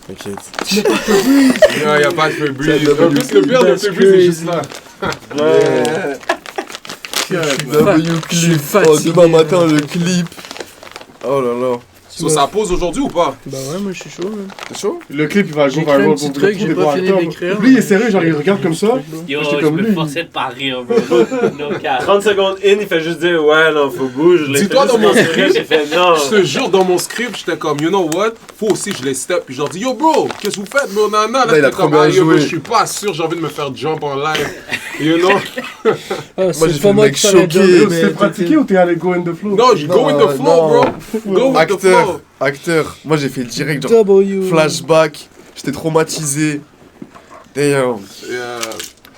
T'inquiète. Non, y a pas de Febreze. En plus, le pire de That's Febreze est juste là. W Je suis clip. Oh, fatigué. demain matin, le clip. Oh là là. So, ça pose aujourd'hui ou pas? Bah ouais, moi je suis chaud. Là. T'es chaud? Le clip, il va go J'ai écrit viral un pour petit vous truc, j'ai des pas bons fini acteurs. d'écrire. Lui, il est sérieux, genre, il regarde comme ça. Yo, J'étais je comme me lui. forçais de pas rire, bro. No cap. 30 secondes in, il fait juste dire ouais, non, faut bouger. Dis-toi dans mon script. J'ai fait non. Je te jure, dans mon script, j'étais comme, you know what? Faut aussi que je les step. Puis je leur dis, yo bro, qu'est-ce que vous faites, bro? Nana, Là, il a j'étais trop comme, bien ah, yo, bro, joué. je suis pas sûr, j'ai envie de me faire jump en live. You know? Ah, Moi, j'ai c'est fait pas le moi mec qui ferais choqué. jumper, Yo, mais T'es pratiqué ou t'es allé go in the flow? Non, je go with the flow, non. bro. Go with the flow. Acteur, acteur. Moi, j'ai fait direct, genre, W. flashback. J'étais traumatisé. Damn.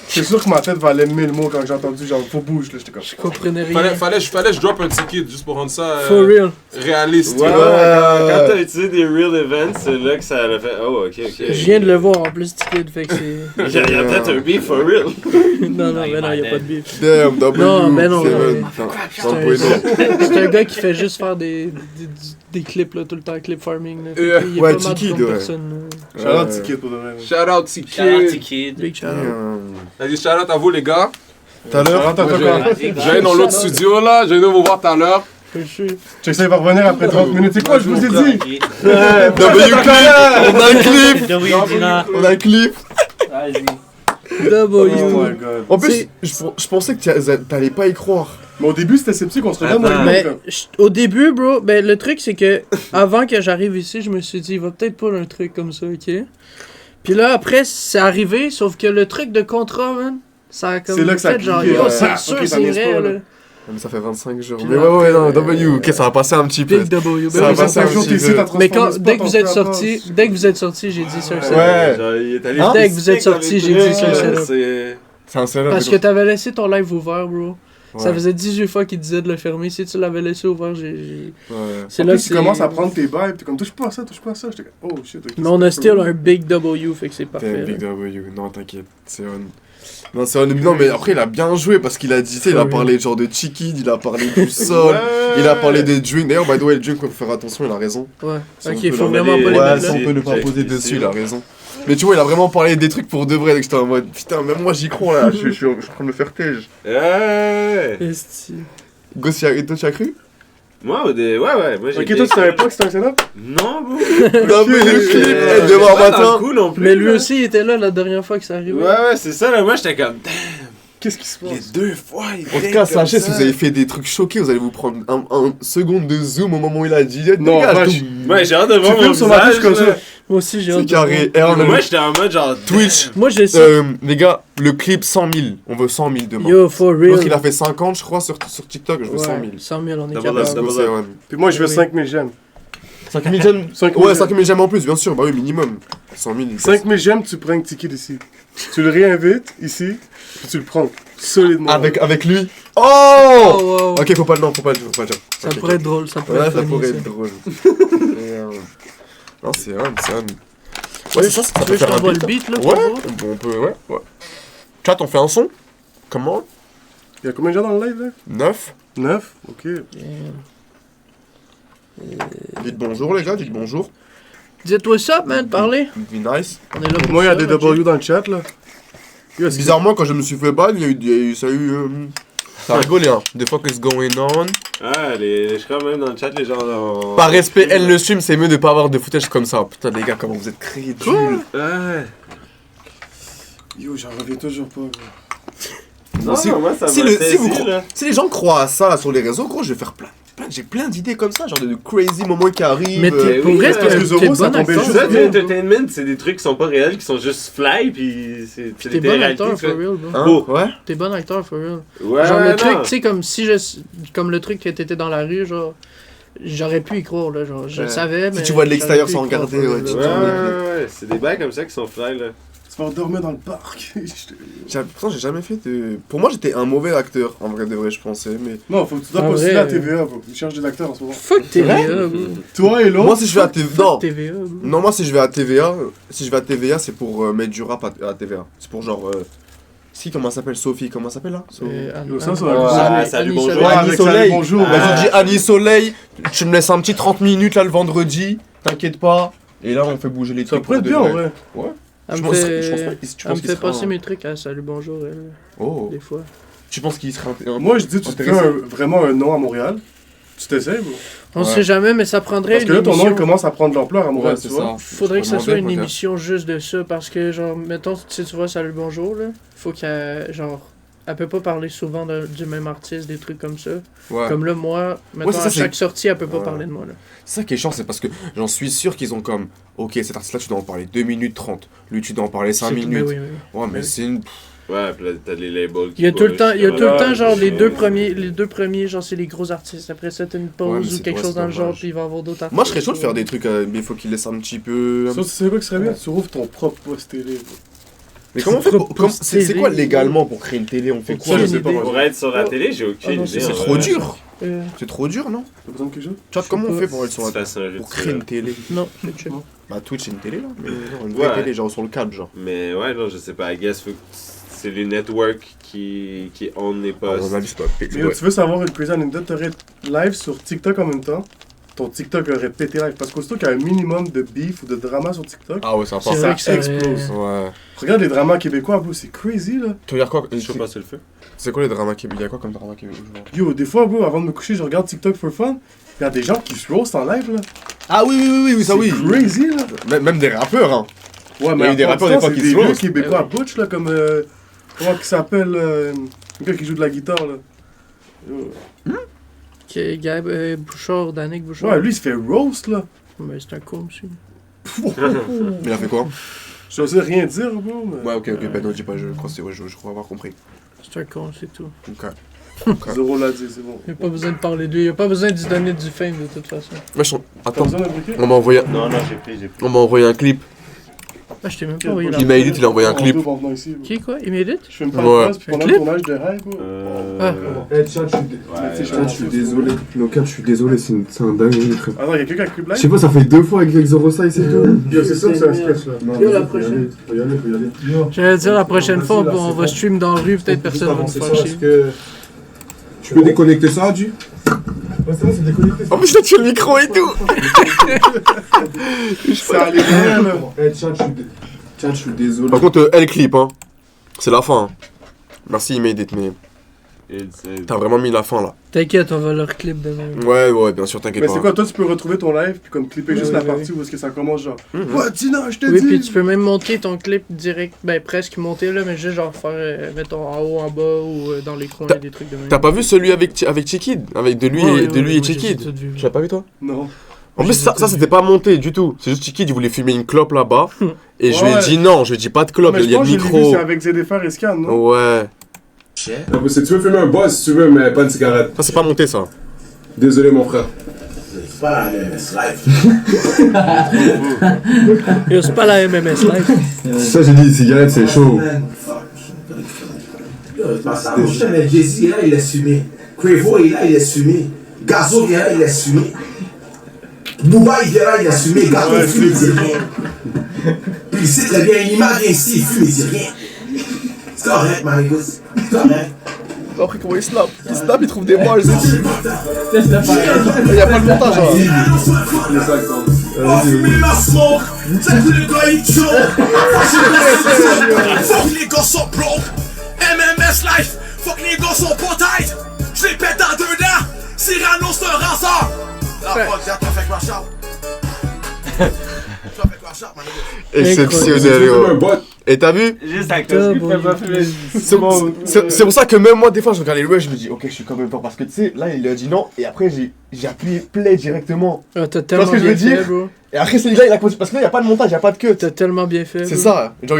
C'est sûr que ma tête valait 1000 mots quand j'ai entendu genre faut bouge là, j'étais comme. Je comprenais rien. Fallait que je drop un ticket juste pour rendre ça For real. réaliste. Ouais. Quand t'as utilisé des real events, c'est là que ça a fait oh, ok, ok. Je viens de le voir en plus, ticket, fait que c'est. Il y a peut-être un beef for real. Non, non, mais non, y'a pas de bif. Damn, W. Non, mais non, Seven. mais- Dans le poison. C'est un gars qui fait juste faire des clips, là, tout le temps, clip farming. Là. Fait que il est Ouais, pas mal Tiki, comme ouais. personne. Shout out ticket pour de vrai. Shout out Shout out ticket. Kid. Big shout out. Damn. Vas-y, shout out à vous, les gars. Tout à l'heure, Attends, Moi, attends, J'allais dans l'autre studio là, j'allais vous voir tout à l'heure. For sure. check ça, il va revenir après 30 minutes. C'est quoi, je vous ai dit? W clip. On a un clip. On a un clip. Oh W. my god. En plus, je pensais que t'allais pas y croire. Mais au début, c'était sceptique, on se regarde, moi, Attends. il Mais comme. au début, bro, ben le truc c'est que avant que j'arrive ici, je me suis dit, il va peut-être pas un truc comme ça, ok? Puis là, après, c'est arrivé, sauf que le truc de contrat, man, ça a comme C'est là que ça a fait genre, cliqué, yo, ouais. c'est Ah, sûr, ok, ça c'est niaise vrai, pas, là. là. Mais ça fait 25 jours. Puis Mais là, ouais, non, après, W. Ok, ça va passer un petit peu. Big W. Ça Ben va oui, passer Ça un fait un jour petit que t'es ici, peu. t'as transformé mais quand, le spot dès que en vous êtes clubhouse. sorti, dès que vous êtes sorti, j'ai dit sur le site. Ouais. Genre, il est allé Hein? Dès que vous êtes sorti, j'ai dit sur le site. C'est. C'est un seul. Parce que t'avais laissé ton live ouvert, bro. Ça Ouais. faisait 18 fois qu'il disait de le fermer. Si tu l'avais laissé ouvert, Ouais. c'est En là que plus, tu commences à prendre tes vibes, t'es comme touche pas à ça, touche pas à ça. J'étais comme, oh shit, ok. Mais on a still un big W, fait que c'est parfait. T'es Big là. W. Non, t'inquiète. C'est on. Non, c'est on. Non, mais après, il a bien joué parce qu'il a dit, tu sais, il a parlé genre de Chiquid, il a parlé du sol, il a parlé des drinks. D'ailleurs, by the way, le drink, faut faire attention, il a raison. Ouais. Si on Ok, peut faut le vraiment pas les Ouais, mettre si là. on peut ne pas Check poser ici. dessus, il a raison. Mais tu vois, il a vraiment parlé des trucs pour de vrai, donc j'étais en mode, putain, même moi j'y crois là, je suis en train de me faire tège. Ouais. Esti. Gosse, et toi tu as cru? Moi, ouais, moi j'ai. Ok, toi, tu savais pas que c'était un stand-up? Non, bro. Non, mais le clip, Euh, demain pas dans le matin. coup non plus. Mais lui là. aussi, il était là la dernière fois que ça arrivait. Ouais, c'est ça, là. Moi, j'étais comme. Qu'est-ce qui se passe? Les deux fois, il En tout cas, sachez, si vous avez fait des trucs choqués, vous allez vous prendre un seconde de zoom au moment où il a dit. Non, dégage, vache. tout. Ouais, j'ai hâte de voir Tu mon filmes sur ma touche visage. comme ça. là. Moi aussi, j'ai hâte C'est de voir. carré. Eh, Moi, j'étais en mode genre. Twitch. Moi, j'ai ça. Les gars, le clip 100 000. On veut 100 000 demain. Yo, for L'autre, il real. a fait 50, je crois, sur TikTok. Je veux 100 000. Ouais, 100 000, on est Double capable. up, Let's go, double up. c'est on. Puis moi, je veux Oui. 5000 j'aime. 5 000 j'aime. 5 000 Ouais, 5 000 j'aime en plus, bien sûr. Bah oui, minimum. 100 000. 5000 j'aime, tu prends un ticket d'ici. Tu le réinvites ici, puis tu le prends solidement. Avec lui. Oh, Oh, wow. ok, faut pas le dire, faut pas le dire. Ça Ok, pourrait ok. être drôle, ça pourrait Ouais, être ça funny, pourrait ça. être drôle. Non, c'est on. Ouais, c'est ça, ça Tu veux peut que je faire un t'envoie le beat. beat, là, pour Ouais, voir? bon, on peut, ouais. Chat, on fait un son? Comment? Il y a combien de gens dans le live là? 9? 9? Ok. Yeah. Dites bonjour, les gars, dites bonjour. Dites what's up, man, parlez. Be nice. On est là pour Moi, il y a ça, des là, W dans le chat, là. Yo, c'est- Bizarrement, quand je me suis fait ban, ça a eu. Ça a rigolé, hein. The fuck is going on? Ah, je crois même dans le chat, les gens ont... Par respect, elle le stream, c'est mieux de pas avoir de footage comme ça. Putain, les gars, comment vous êtes crédules. Ouais. Yo, j'en reviens toujours pas, gros. Non, si- moi, ça si m'a le- si saisi, vous- là. Si les gens croient à ça là, sur les réseaux, gros, je vais faire j'ai plein d'idées comme ça, genre de crazy moments qui arrivent. Mais t'es, pour oui, vrai, parce t'es que Zoro, t'es ça bon tombait acteur. juste Ça, for du real. entertainment, c'est des trucs qui sont pas réels, qui sont juste fly, puis c'est T'es des bon réalités. acteur, for real, bro. Hein? Oh. Ouais. T'es bon acteur, for real. Ouais, Genre le non. truc, tu sais, comme le truc que t'étais dans la rue, genre, j'aurais pu y croire, là, genre, je le savais, mais... Si tu vois de l'extérieur j'aurais pu sans y croire, regarder, for ouais, real, tu là. Ouais, c'est des bails comme ça qui sont fly, là. Tu vas dormir dans le parc. Pourtant, j'ai jamais fait de. Pour moi, j'étais un mauvais acteur, en vrai de vrai, je pensais, mais. Non, faut que tu dois En postuler vrai, à TVA, bro. Ils cherchent des acteurs en ce moment. Fuck TVA, bro. Toi et l'autre. Moi, si je vais à TVA. Non, Fuck TVA, bro. non, moi, si je vais à TVA, c'est pour mettre du rap à TVA. C'est pour genre. Si, comment ça s'appelle Sophie, comment ça s'appelle là Yo, ça, ça Ouais, va. salut, Annie bonjour. Soleil. Ouais, avec Annie Salut, Soleil. bonjour. Bah, Ah. je dis Annie Soleil, tu me laisses un petit 30 minutes là le vendredi, t'inquiète pas. Et là, on fait bouger les Ça trucs. pourrait être pour bien, de en vrai. vrai. Elle Je me pense- fait, je pense pas- tu elle penses me qu'il fait sera passer un- mes trucs à Salut Bonjour, elle, Oh. des fois. Tu penses qu'il serait Moi, je dis, tu te fais Intéressant. vraiment un nom à Montréal. Tu t'essayes, bro. On Ouais. sait jamais, mais ça prendrait Parce que une là, ton nom, émission... il commence à prendre de l'ampleur à Montréal, Ouais, tu c'est vois. ça. Faudrait que Je ce soit une demandais, émission juste de ça, parce que, genre, mettons, tu sais, tu vois Salut Bonjour, là, faut qu'elle, genre, elle peut pas parler souvent du même artiste, des trucs comme ça. Ouais. Comme là, moi, mettons, c'est ça, à chaque sortie, elle peut pas Ouais. parler de moi, là. C'est ça qui est chiant, c'est parce que j'en suis sûr qu'ils ont comme. Ok, cet artiste-là, tu dois en parler 2 minutes 30. Lui, tu dois en parler 5 C'est- minutes. mais oui, oui. Ouais, mais Mais c'est une. Ouais, pis là, t'as les labels qui Il y a tout le temps, pushent, il y a tout le ouais, temps, genre, ouais. les deux premiers, genre, c'est les gros artistes. Après ça, t'as une Ouais, pause mais ou c'est- quelque ouais, chose c'est dans le genre, dommage. puis il va y avoir d'autres artistes. Moi, je serais chaud de faire des trucs, mais il faut qu'ils laissent un petit peu. Ça, tu sais quoi qui serait bien? Tu ouvres ton propre poste télé, bro. Mais comment on fait pour- Propre c'est quoi télé. légalement pour créer une télé? On fait Faut quoi? qu'il y Je ait sais pas. une moi. Pour être sur la Oh. télé, j'ai Ah aucune non, idée. C'est en trop vrai. dur. Euh, C'est trop dur, non? T'as besoin de quelque chose? Chat, comment on pas. fait pour être sur Tu la fasses un pour rituel. créer une télé? non, c'est chill. Bah, Twitch, c'est une télé là. Mais genre, une vraie Ouais. télé, genre sur le câble, genre. Mais ouais, non, je sais pas. I guess faut que c'est les networks qui on n'est À pas. mon avis, c'est pas. Mais yo, tu veux savoir une crazy anecdote? T'aurais live sur TikTok en même temps. Ton TikTok aurait pété live. Parce qu'aussitôt qu'il y a un minimum de beef ou de drama sur TikTok, Ah ouais, ça C'est part. vrai que ça ça explose. Ouais. Regarde les dramas québécois, bro, c'est crazy, là. Tu regardes quoi? Je sais pas, c'est le feu. C'est quoi les dramas québécois? Il y a quoi comme drama québécois? Yo, des fois, bro, avant de me coucher, je regarde TikTok for fun. Il y a des gens qui se roast en live, là. Ah oui, ça oui. C'est crazy, là. Même des rappeurs, hein. Ouais, Il y a eu des en rappeurs, même des fois, temps, qui c'est se des vieux roast. québécois Eh butch, là, comme... comment il s'appelle le gars qui joue de la guitare, là. Yo. Gab Bouchard, Danick Bouchard. Ouais, lui, il se fait roast, là. Mais c'est un con aussi. Mais il a fait quoi? Je sais rien dire, bro, mais... Ouais, ok, ben non, dis pas, je crois que c'est ouais, je crois avoir compris. C'est un con, c'est tout. Ok. Zéro l'a dit, c'est bon. Il n'y a pas besoin de parler de lui, il n'y a pas besoin de lui donner du fame de toute façon. Wesh, T'as attends, besoin d'un briquet? on m'a envoyé, Non, j'ai pris. on m'a envoyé un clip. Ah, je t'ai même pas envoyé la Il m'a edit, il a envoyé un clip. En venant ici, bro. Qui, quoi? Il m'édite? Je fais une passe Ouais. puis pendant Un le clip? tournage de High, bro. Ah. Eh, chat, je suis désolé. No cap, je suis désolé, c'est un dingue. Frère. Attends, y'a quelqu'un qui a clip Je sais live? pas, ça fait 2 fois avec Zoro Size et tout. Yo, c'est ça, c'est un sketch, là. Non, Yo, la faut y prochaine. aller, faut y aller, faut y aller. Yo, J'allais dire la prochaine Vas-y, fois, là, on c'est va bon. stream dans la rue, peut-être personne va nous avancer ça faire parce chier. que. Tu peux déconnecter ça, Adu? Ouais, c'est bon, c'est déconnecté. En plus, je t'ai tué le micro et tout. Ça allait bien, là. Eh, chat, je suis désolé. Par contre, elle clip, hein. C'est la fin. Hein. Merci, il m'a edit, mais t'as vraiment mis la fin là. T'inquiète, on va leur clip demain. Ouais, bien sûr, t'inquiète Mais pas. c'est quoi, toi, tu peux retrouver ton live, puis comme clipper juste Oui, la oui, partie où est-ce que ça commence, genre. Mhm. Ouais, Tina, je te Oui, dis. puis tu peux même monter ton clip direct, ben presque monter là, mais juste genre faire, mettons, en haut, en bas ou dans les coins, des trucs de même. T'as pas vu celui avec Chickid? Avec de lui Ouais, et ouais, ouais, Chickid? j'ai tout vu. Tu l'as pas vu toi? Non. En plus, ça c'était pas monté du tout. C'est juste Chickid, il voulait fumer une clope là-bas. Et je lui ai Ouais. dit non, je lui ai dit pas de clope, Mais il je y a pense le que je l'ai vu, c'est micro. avec ZDFR et Scan, non? Ouais. Non, si tu veux fumer un boss, si tu veux, mais pas une cigarette. Ça, c'est pas monté ça. Désolé, mon frère. Yo, c'est pas la MMS Live. Ça, j'ai dit, cigarette, c'est chaud. Mais Jay-Z est là, il est fumé. Quavo est là, il est fumé. Gazo vient là, il est fumé. Booba il vient là, il est fumé. Gazo Ouais, fume, il dit c'est rien. Puis il sait très bien, Lima vient ici, il fume, il dit rien. C'est correct, my niggas. C'est correct. Après, comment il snap, il trouve des balles. Il y a pas de montage, hein. Fuck les gars sont broke. MMS life. Fuck les gars sont pas tight. J'les pète dans 2 dents. Cyrano c'est un ranceur. La fuck, t'as fait quoi, Charles? Exceptionnel, yo. Et t'as vu? Juste à cause qu'il fait pas fumer. C'est pour ça que même moi, des fois, je regarde les rushs, je me dis, ok, je suis quand même fort. Parce que tu sais, là, il a dit non, et après, j'ai appuyé play directement. Ah, t'as tellement que je bien veux dire fait, bro. Et après, celui-là, il a continué. Parce que là, il n'y a pas de montage, il n'y a pas de cut. T'as tellement bien fait. C'est bro. ça. Genre,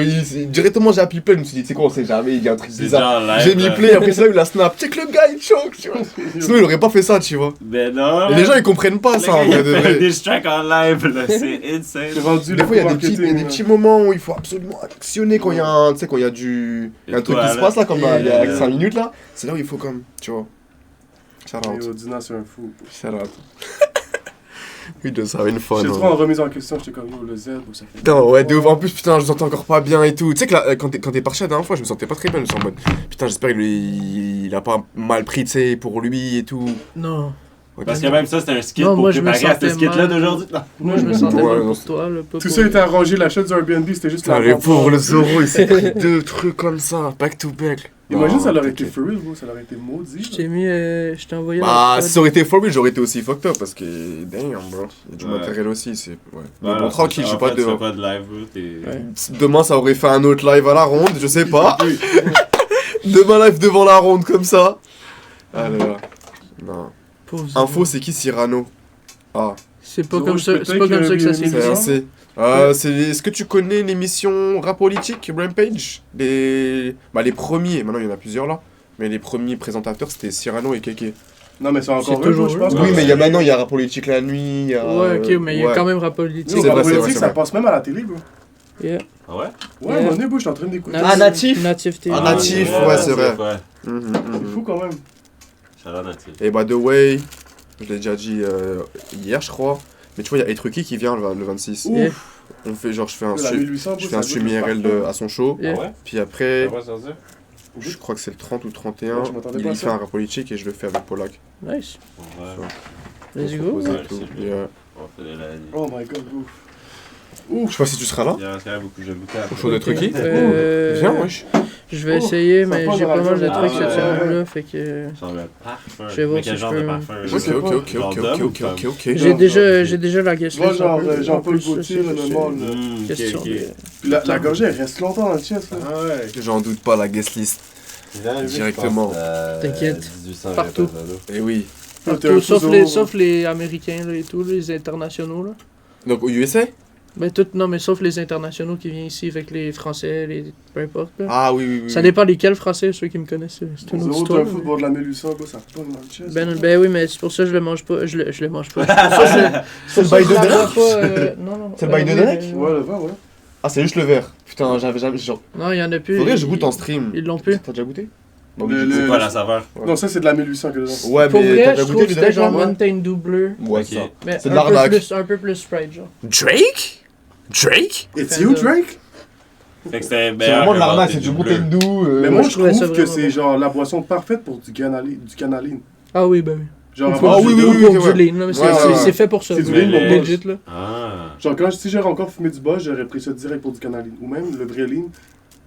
directement, j'ai appuyé play, je me suis dit, tu sais quoi, on sait jamais, il y a un truc C'est bizarre. genre live, J'ai mis là. play, après, c'est là où il a snap. Check le gars, il choque, tu vois. Sinon, il aurait pas fait ça, tu vois. Ben non. Et les gens, ils comprennent pas ça, en vrai de Il fait vrai. des tracks en live, là. C'est insane. J'ai vendu Des fois, il y a des marketing, petits moments où il faut absolument actionner quand il y a un, tu sais, quand il y a du. Il y a un truc qui se passe là, comme il y a 5 minutes là. C'est là où il faut comme, tu vois. Shout out. Yo, Dina, c'est un fou. Shout out. Oui, de ça, une fois. J'ai trop en remise en question, j'étais comme yo, le Z, ou ça fait. Putain, ouais, de ouf. En plus, putain, je me sentais encore pas bien et tout. Tu sais que là, quand t'es parti la dernière fois, je me sentais pas très bien. Je me sens en mode, putain, j'espère qu'il a pas mal pris, tu sais, pour lui et tout. Non. Ouais, Parce que même ça, c'était un skit Non, pour moi, je me préparer à ce sentais skit-là mal. d'aujourd'hui. Moi, je me sentais Ouais, mal non, pour toi, là. Pas Tout pour ça lui. était arrangé, l'achat du Airbnb, c'était juste putain, le pauvre, le Zoro, il s'est pris 2 trucs comme ça, back to back. Imagine, ça Non, aurait été t'inquiète. for real, bro, ça aurait été maudit. Je t'ai mis. Je t'ai envoyé. Bah, la si ça aurait été for real, j'aurais été aussi fucked up parce que, damn, bro. Il y a du Ouais. matériel aussi, c'est. Ouais. Mais Ouais, bon, tranquille, j'ai pas Tu fais de. pas de live, bro. T'es. Ouais. Demain, ça aurait fait un autre live à la ronde, je sais pas. Demain, live devant la ronde comme ça. Ah là là. Non. pauvre Info, c'est qui Cyrano? Ah, C'est pas Zoro, comme je ça, peux c'est pas comme ça que ça s'est c'est fait. un C. Est-ce que tu connais l'émission Rap Politique, Rampage? Les premiers, maintenant il y en a plusieurs là. Mais les premiers présentateurs c'était Cyrano et Keke. Non, mais c'est encore C'est eux, toujours je pense. eux. Oui, mais maintenant il y a Rap Politique la nuit. Il y a, Ouais, ok, mais il y a ouais. quand même rap politique. C'est vrai, c'est vrai, ça vrai. passe même à la télé, bro. Yeah. Ah ouais? Ouais, à un moment donné, bro, j'étais en train d'écouter. Ah, Natif? Natif TV. Ah, Natif, ouais, c'est vrai. Ouais. C'est fou quand même. Shout out Natif. Et by the way, je l'ai déjà dit hier, je crois. Mais tu vois, il y a Etruki qui vient le 26. Yeah. On fait genre, je fais un La 1800, je fais un stream IRL à son show. Yeah. Ah ouais? Puis après, Ah ouais, ça se dit? je crois que c'est le 30 ou le 31. Ouais, je m'attendais Il pas à y ça. fait un rap politique et je le fais avec Polak. Nice. Ouais. Let's go. Proposer Ouais, et tout. c'est Et, On fait de la nuit. Oh my god, bro. je sais pas si tu seras là. Il y a quand même beaucoup de bouteilles. Au show de Trucky. Euh, Viens, wesh. Je vais essayer, ça mais passe j'ai dans pas la mal de gueule. trucs Ah, cette ouais. semaine-là, fait que... Ça semble parfum. Je vais voir Mais si quel je genre peux- de parfum? Je sais pas. Ok. J'ai déjà la guest Moi, list. genre, en plus, Jean-Paul en plus, Gaultier, ça, le c'est- mall, là. Question de... Puis la gorgée, elle reste longtemps dans le chest, là. Ah ouais. J'en doute pas, la guest list. Directement. T'inquiète. 1800 Partout. Et oui. T'es un Partout, sauf fuseau. les Américains là, et tout, les internationaux. Là. Donc au USA? Ben, non, mais sauf les internationaux qui viennent ici avec les Français, peu importe. Là. Ah oui. Ça dépend lesquels Français, ceux qui me connaissent. C'est une autre Zéro histoire. d'un football de la Mélucin, bro, ça retourne dans le chest. Ben oui, mais c'est pour ça que je le mange pas. Je le mange pas. C'est le bail de Drake? Non. C'est le bail de oui, Drake? Ouais, le vin, ouais. Ah, c'est juste le verre. Putain, j'avais jamais. Genre. Non, il y en a plus. Faudrait que je goûte en stream. Ils l'ont plus. T'as déjà goûté? C'est pas la saveur. Ouais. Non, ça, c'est de la Mélucin que dedans. Ouais, Pour mais vrai, t'as je déjà trouve goûté que du c'était Drake? genre Ouais, Mountain Dew bleu. Ouais, Ok. ça. Mais C'est de l'arnaque. un peu plus Sprite, genre. Drake? Drake? It's you, Drake? Fait que c'était C'est vraiment de l'arnaque, c'est du Mountain Dew. Mais moi, je trouvais ça trouve que vraiment c'est bon. genre la boisson parfaite pour du canaline. Ah oui, ben oui. Genre, Il faut avoir Ah oui, du oui, Dew. oui, pour ouais. du lean, là, mais Ouais, ouais. c'est fait pour ça. C'est du bro. lean, mais- Legit, là. Ah. Genre, si j'aurais encore fumé du boss, j'aurais pris ça direct pour du canaline. Ou même le vrai lean.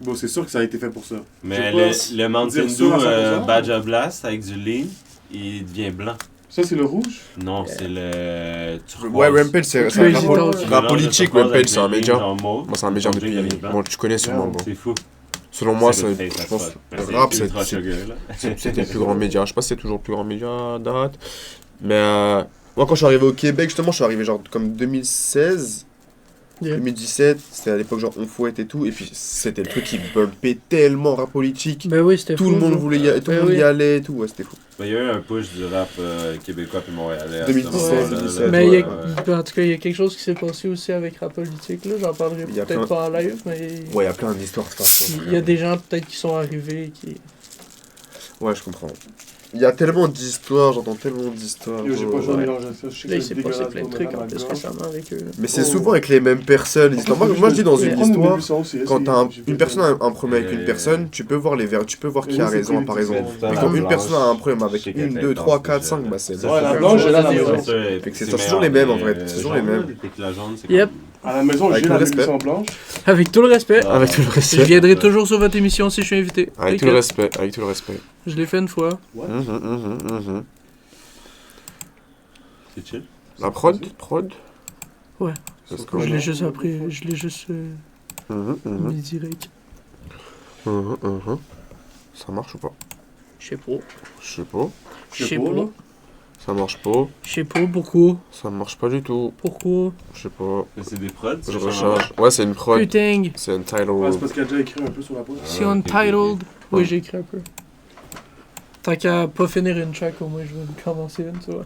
Bon, c'est sûr que ça a été fait pour ça. Mais Je sais le Mountain dire sûr Dew à 100%. Badge of Blast avec du lean, il devient blanc. Ça, c'est le rouge. Non, c'est le turquoise. Ouais, Rampage, c'est Crazy un Talk. rap politique. Rampage, c'est un média. Moi, Moi, c'est un média depuis. Bon, tu connais sûrement, bon. C'est fou. Selon moi, Ça c'est. goûte Je fake, pense. that's Le what. rap, C'est ultra sugar, là. c'était le plus grand média. Je sais pas si c'est toujours le plus grand média à date. Mais moi, quand je suis arrivé au Québec, justement, je suis arrivé genre comme 2016. Yeah. 2017, c'était à l'époque genre on fouette et tout, et puis c'était le truc qui bumpait tellement rap politique. Ben oui, c'était Tout fou, le monde genre. voulait y aller, tout le Ben monde oui. y allait et tout, ouais, c'était fou. Il y a eu un push du rap québécois puis montréalais. à ce 2017, moment-là, 2017, là. Mais il y a- Ouais. en tout cas, il y a quelque chose qui s'est passé aussi avec Rap Politique, là. J'en parlerai Il y a peut-être plein- pas en live, mais Ouais, il y a plein d'histoires de toute façon. il y a des gens peut-être qui sont arrivés qui... Ouais, je comprends. Il y a tellement d'histoires, j'entends tellement d'histoires. Yo, j'ai pas joué à mélanger ça. Je sais que Là, il c'est s'est passé dégueulasse plein de pour trucs madame en à plus gorge. récemment avec eux. Mais c'est souvent avec les mêmes personnes. l'histoire. Moi, je dis dans une Prendre histoire, 1800 aussi, quand j'ai- t'as j'ai une vu personne a ça. un problème avec une personne, tu peux voir tu peux voir qui a c'est raison, cool, par c'est exemple. ça. Mais quand une personne a un problème avec une, deux, trois, quatre, cinq, bah c'est Ouais, la blanche, elle est à la maison. Fait que c'est toujours les mêmes, en fait. C'est toujours les mêmes. La jaune, c'est Yep. À la maison, Avec j'ai tout la le respect. 1800 blanche. Avec tout le respect. Avec tout le Je respect. viendrai toujours sur votre émission si je suis invité. Avec tout le respect. Avec tout le respect. Je l'ai fait une fois. C'est chill. La prod. Ouais. Let's Je go. l'ai juste appris, je l'ai juste mis direct. Ça marche ou pas? Je sais pas. Je sais pas. Je sais pas. Ça marche pas. Je sais pas pourquoi. Ça marche pas du tout. Pourquoi? Je sais pas. C'est des prods. Je recharge. Ouais, c'est une prod. Putain. C'est un title. Ouais, c'est parce qu'elle a déjà écrit un peu sur la pause. C'est untitled. Oui, j'ai écrit un peu. Tant qu'à pas finir une track, au moins je vais me commencer une, tu vois.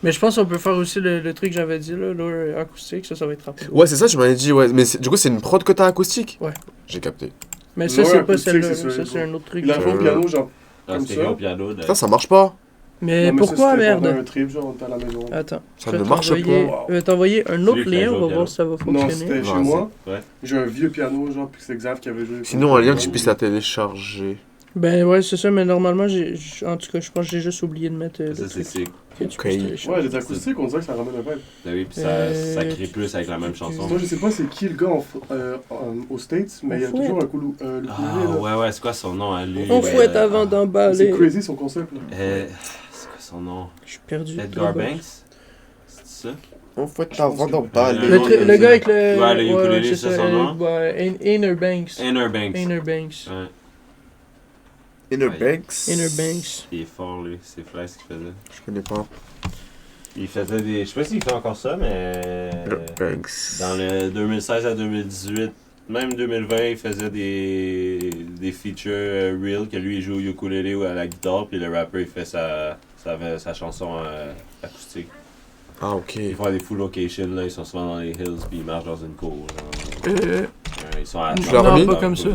Mais je pense qu'on peut faire aussi le truc que j'avais dit, là, lure acoustique, ça va être rapide. Ouais, c'est ça, tu m'avais dit, ouais. Mais du coup, c'est une prod que t'as acoustique? Ouais. J'ai capté. Mais ça, Lure c'est pas acoustique, celle-là, c'est là, celui-là. ça c'est un autre truc. Il a fait au piano, genre. Ah, Comme c'était ça. au piano. Putain, ça marche pas. Mais Non, pourquoi, ça, c'était pendant merde? un trip, genre, t'es à la maison. Attends. Ça je ne vais marche t'envoyer- pas. Je vais t'envoyer un autre Celui qui a lien, joué on au va piano. voir si ça va Non, fonctionner. c'était chez Ouais, moi. Ouais. J'ai un vieux piano, genre, puis c'est Xav qui avait joué. Sinon, un lien que tu puisses la télécharger. Ben ouais, c'est ça, mais normalement, en tout cas, je pense que j'ai juste oublié de mettre le Ça, c'est truc sick. que tu Ok. puisses télécharger. Ouais, les acoustiques, on dirait que ça ramène un vibe. Ah oui, puis ça crée plus avec la même chanson. Moi, je sais pas c'est qui le gars aux States, mais il y a toujours un coup le Ah ouais, c'est quoi son nom à lui? On fouette avant C'est d'emballer. crazy son concept, là. C'est quoi son nom? Je suis perdu. Edgar Banks? C'est ça? On fait avant d'emballer. Le gars avec le. Ouais, le ukulélé, c'est c'est son nom? Ouais, Ainer Banks. Inner Banks. Ainer Banks. Ouais. Inner Banks. Inner Banks. Il est fort, lui. C'est fly ce qu'il faisait. Je connais pas. Il faisait des. Je sais pas s'il fait encore ça, mais. Inner Banks. Dans le 2016 à 2018, même 2020, il faisait des features real que lui il joue au ukulélé ou à la guitare, puis le rapper il fait sa chanson acoustique. Ah, ok. Ils font des full locations, là, ils sont souvent dans les hills, puis ils marchent dans une cour. Ils sont à Tu l'as remis? Pas comme ça.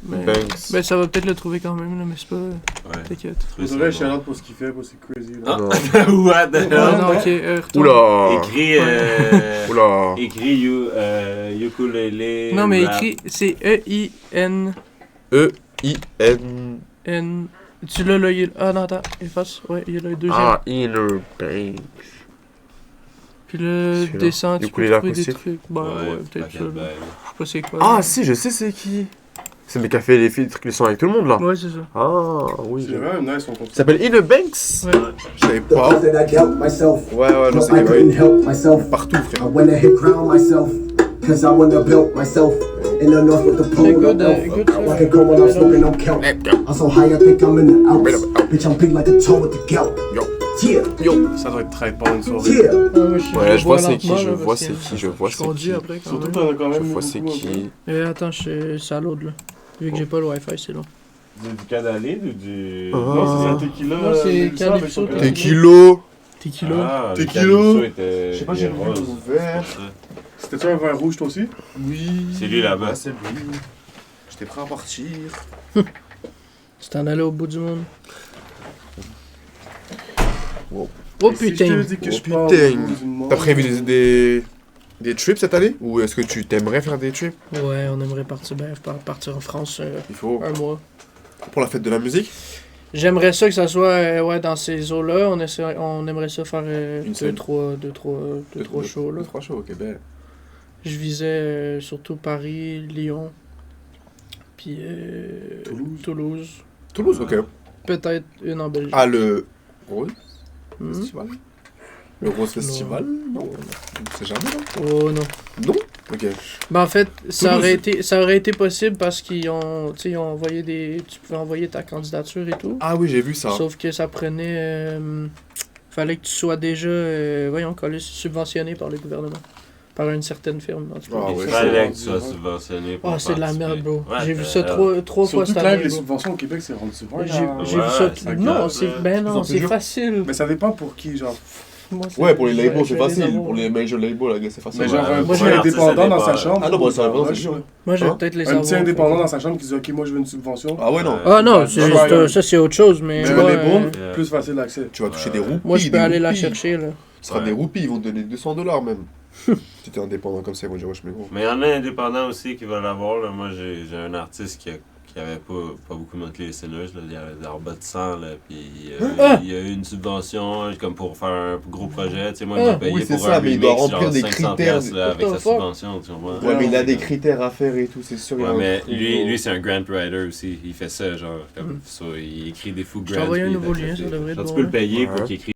Mais, Banks. ben ça va peut-être le trouver quand même, là, mais c'est pas. Ouais. T'inquiète. Pour de vrai, shout-out pour ce qu'il fait, c'est crazy, là. Ah, what the hell? Ah non, ok, retourne. Oula. Écrit, Oula. écrit ukulélé. Non, mais rap. écrit, c'est E-I-N. E-I-N. N. Tu l'as là, ah non, attends, efface. Ouais, il y a le deuxième. Ah, Inner Banks. Puis là, Celui-là. descend, tu peux Ukulélé trouver des acoustique. trucs. Bah ouais, peut-être paquet ça. de là. bails. Je sais pas c'est quoi. Ah, là. si, je sais c'est qui. C'est le mec qui a fait les filtres, les sons avec tout le monde, là. Ouais, c'est ça. Ah, oui. C'est vraiment nice son concept. Il s'appelle Inner Banks. Ouais. Je savais pas. Ouais, non, c'est partout, frère. Écoute, Ça doit être très pendant une soirée. Ouais, je vois c'est qui, je vois c'est qui, je vois Je c'est conduis qui. après quand Surtout même. t'en as quand Je même vois c'est beaucoup, qui. Attends, c'est à l'autre là. Vu que j'ai pas le Wi-Fi, c'est long. Du Cadalide ou du. Non, c'est un tequila. Non, c'est Mélissa avec Calypso, son t'es- café. Tequilo. T'es qui là? Ah, le Tequila. Calypso était. Je sais pas, il est j'ai vu rose. ouvert. C'est ça. C'était-tu un vin rouge, toi aussi? Oui. C'est lui là-bas. Ah, c'est lui. J'étais prêt à partir. Tu t'en allais au bout du monde. Wow. Oh Et si putain! je te dis que Oh, je pars putain. au bout du monde, T'as prévu des trips cette année? Ou est-ce que tu t'aimerais faire des trips? Ouais, on aimerait partir en France Il faut. un mois. Pour la fête de la musique? J'aimerais ça que ça soit ouais, dans ces eaux-là. On aimerait ça faire Une deux, scène. trois shows. Là. 3 shows, ok, ben. Je visais surtout Paris, Lyon, puis Toulouse. Toulouse, ok. Peut-être une en Belgique. Ah, le Rose Hmm? Festival? Le Rose Festival? Non. C'est jamais, non? Oh non. Non? Ok. Ben en fait, ça Toulouse. aurait été possible parce qu'ils ont, tu sais, ils ont envoyé tu pouvais envoyer ta candidature et tout. Ah oui, j'ai vu ça. Sauf que ça prenait, fallait que tu sois déjà, voyons, subventionné par le gouvernement, par une certaine firme. En tout cas. Ah ouais, Il ça, fallait c'est que tu sois subventionné. pour Ah, c'est de la participer. merde, bro. Ouais, J'ai vu t'as- ça trois fois Surtout cette que là, année, les bro. subventions au Québec, c'est rendu super. J'ai genre. vu ça. ça Non, gosse, c'est là. ben Ils non, ont c'est toujours- facile. Mais ça dépend pour qui, genre. Moi, Ouais, pour les labels, c'est je vais les facile. avoir. Pour les major labels, là, c'est facile. Mais genre, un Moi, petit j'ai un artiste indépendant dans sa indépendant. chambre. Ah non, bon, ça va pas, Ouais, c'est sûr. Moi, je vais Hein? peut-être les Un avoir. petit indépendant dans sa chambre qui dit ok, moi je veux une subvention. Ah ouais, non. Ah non, c'est Ouais, juste, ouais. ça c'est autre chose, mais Mais moi, les bons, euh, plus facile d'accès. Tu vas toucher des roupies. moi je peux des aller la roupies. chercher là. Ce sera Ouais. des roupies, ils vont te donner $200 même. Si t'es indépendant comme ça, ils vont dire wesh, mais gros. Mais il y en a indépendants aussi qui veulent l'avoir. Là. Moi, j'ai un artiste qui avait pas beaucoup monté les sinners. Il avait des bas de 100. Là, puis il a eu une subvention comme pour faire un gros projet. Tu sais, moi, il m'a payé oui, c'est pour ça, un mais il remix, doit remplir genre des 500 critères. piastres, là, avec What sa the fuck? subvention. Tu comprends? Ouais, mais il a des critères à faire et tout, c'est sûr. il y a Ouais, un mais truc, lui c'est un grant writer aussi. Il fait ça, genre, comme ça. Il écrit des fous Je grants. t'ai envoyé un puis nouveau il fait lien, ça. ça devrait être Genre, tu bon, peux le hein. payer Ouais. pour qu'il écrive